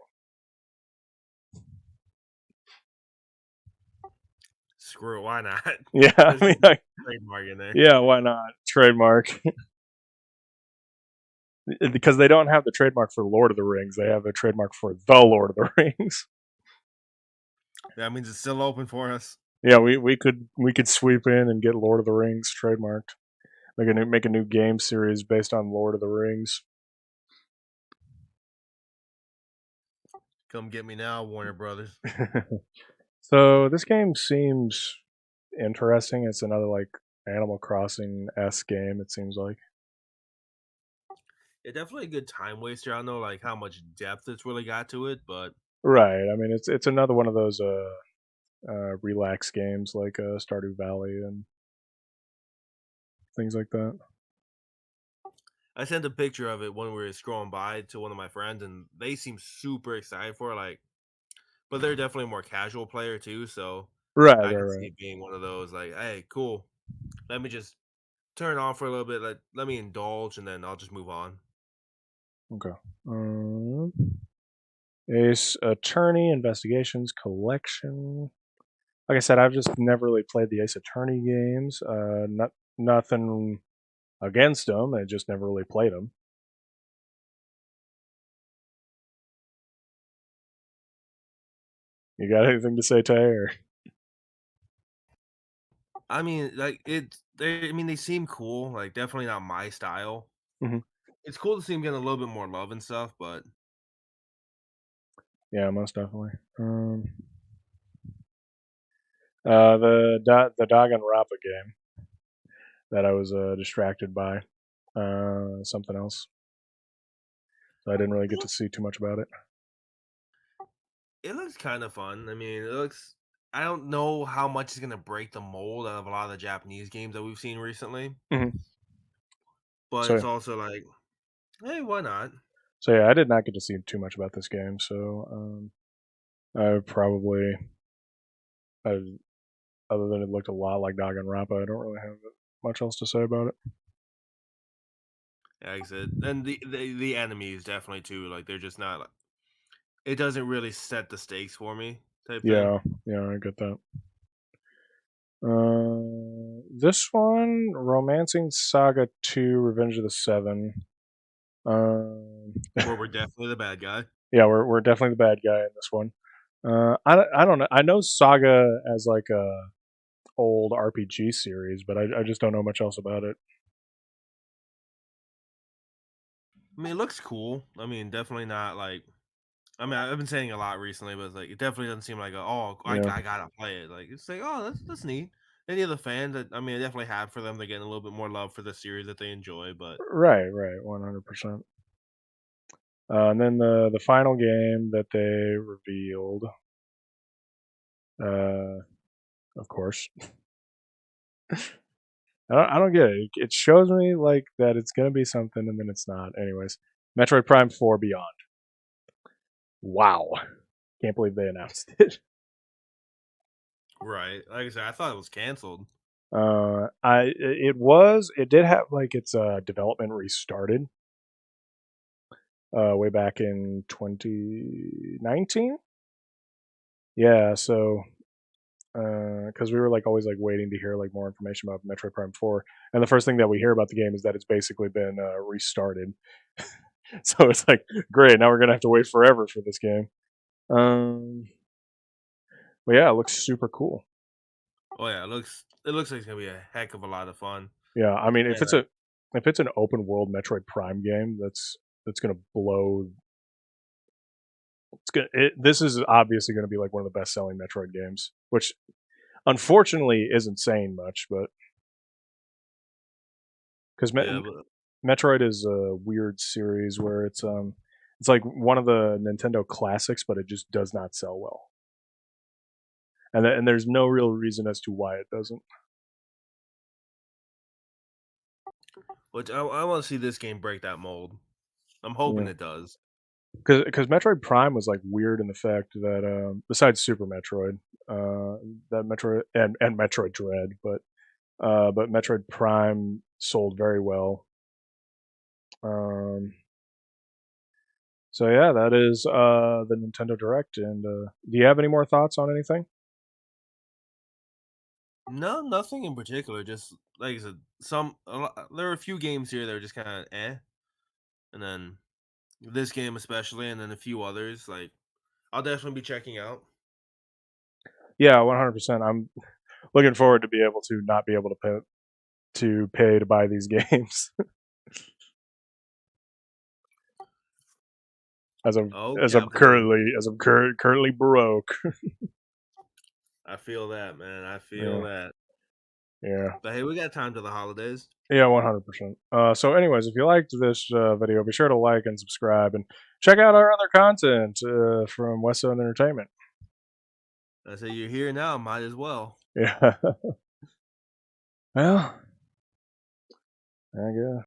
Screw it, why not? Yeah, I mean, like, trademark in there. Yeah, why not? Trademark. Because they don't have the trademark for Lord of the Rings, they have a trademark for the Lord of the Rings. That means it's still open for us. Yeah, we could sweep in and get Lord of the Rings trademarked. Make a new game series based on Lord of the Rings. Come get me now, Warner Brothers. So this game seems interesting. It's another like Animal Crossing-esque game. It seems like. Yeah, definitely a good time waster. I don't know like how much depth it's really got to it, but Right. I mean, it's another one of those relax games like Stardew Valley and things like that. I sent a picture of it when we were scrolling by to one of my friends, and they seem super excited for it. Like, but they're definitely a more casual player too, so Right. I Right. can see Right. it being one of those like, hey, cool. Let me just turn it on for a little bit. Let me indulge, and then I'll just move on. Okay. Ace Attorney Investigations Collection. Like I said, I've just never really played the Ace Attorney games. Nothing against them. I just never really played them. You got anything to say, Tay? Or? I mean, like they seem cool. Like, definitely not my style. Mhm. It's cool to see them getting a little bit more love and stuff, but Yeah, most definitely. The Danganronpa game that I was distracted by something else, so I didn't really get to see too much about it. it looks kind of fun. I mean, it looks. I don't know how much is gonna break the mold out of a lot of the Japanese games that we've seen recently, Mhm. but it's So also like, hey, why not? so yeah, I did not get to see too much about this game. So I probably, I, other than it looked a lot like Danganronpa, I don't really have much else to say about it. Yeah, like I said, and the enemies definitely too. Like, they're just not. Like, it doesn't really set the stakes for me, type thing. Yeah, I get that. This one, Romancing Saga 2, Revenge of the Seven. Where we're definitely the bad guy. Yeah, we're definitely the bad guy in this one. I don't know. I know Saga as like a old RPG series, but I just don't know much else about it. I mean, it looks cool. I mean, definitely not like. I mean, I've been saying a lot recently, but it's like it definitely doesn't seem like Yeah. I gotta play it. Like, it's like, oh, that's neat. Any other fans that I mean, I definitely have for them. They're getting a little bit more love for the series that they enjoy, but Right, 100%. And then the final game that they revealed, of course, I don't get it. It shows me like that it's gonna be something, and then it's not. Anyways, Metroid Prime 4 Beyond. Wow, can't believe they announced it. right. Like I said, I thought it was canceled. It did have like its development restarted way back in 2019. Yeah, so because we were like always like waiting to hear like more information about Metroid Prime 4, and the first thing that we hear about the game is that it's basically been restarted. So it's like great, now we're gonna have to wait forever for this game. But yeah, it looks super cool. Oh yeah, it looks like it's gonna be a heck of a lot of fun. Yeah, I mean And like, if it's an open world Metroid Prime game, that's gonna blow. This is obviously gonna be like one of the best selling Metroid games, which unfortunately isn't saying much, but because yeah, but Metroid is a weird series where it's like one of the Nintendo classics, but it just does not sell well, and there's no real reason as to why it doesn't. which I want to see this game break that mold. I'm hoping Yeah, it does. because Metroid Prime was like weird in the fact that besides Super Metroid, that Metroid and Metroid Dread, but Metroid Prime sold very well. Um, so yeah, that is the Nintendo Direct. And do you have any more thoughts on anything? No, nothing in particular. Just like I said, there are a few games here that are just kind of and then this game especially, and then a few others. Like, I'll definitely be checking out. Yeah, 100%. I'm looking forward to be able to not be able to pay to buy these games. As I'm Oh, currently broke. I feel that, man. I feel that. Yeah. But hey, we got time to the holidays. Yeah, 100%. So anyways, if you liked this video, be sure to like and subscribe, and check out our other content from Westy Entertainment. I say you're here now, might as well. Yeah. Well, I guess.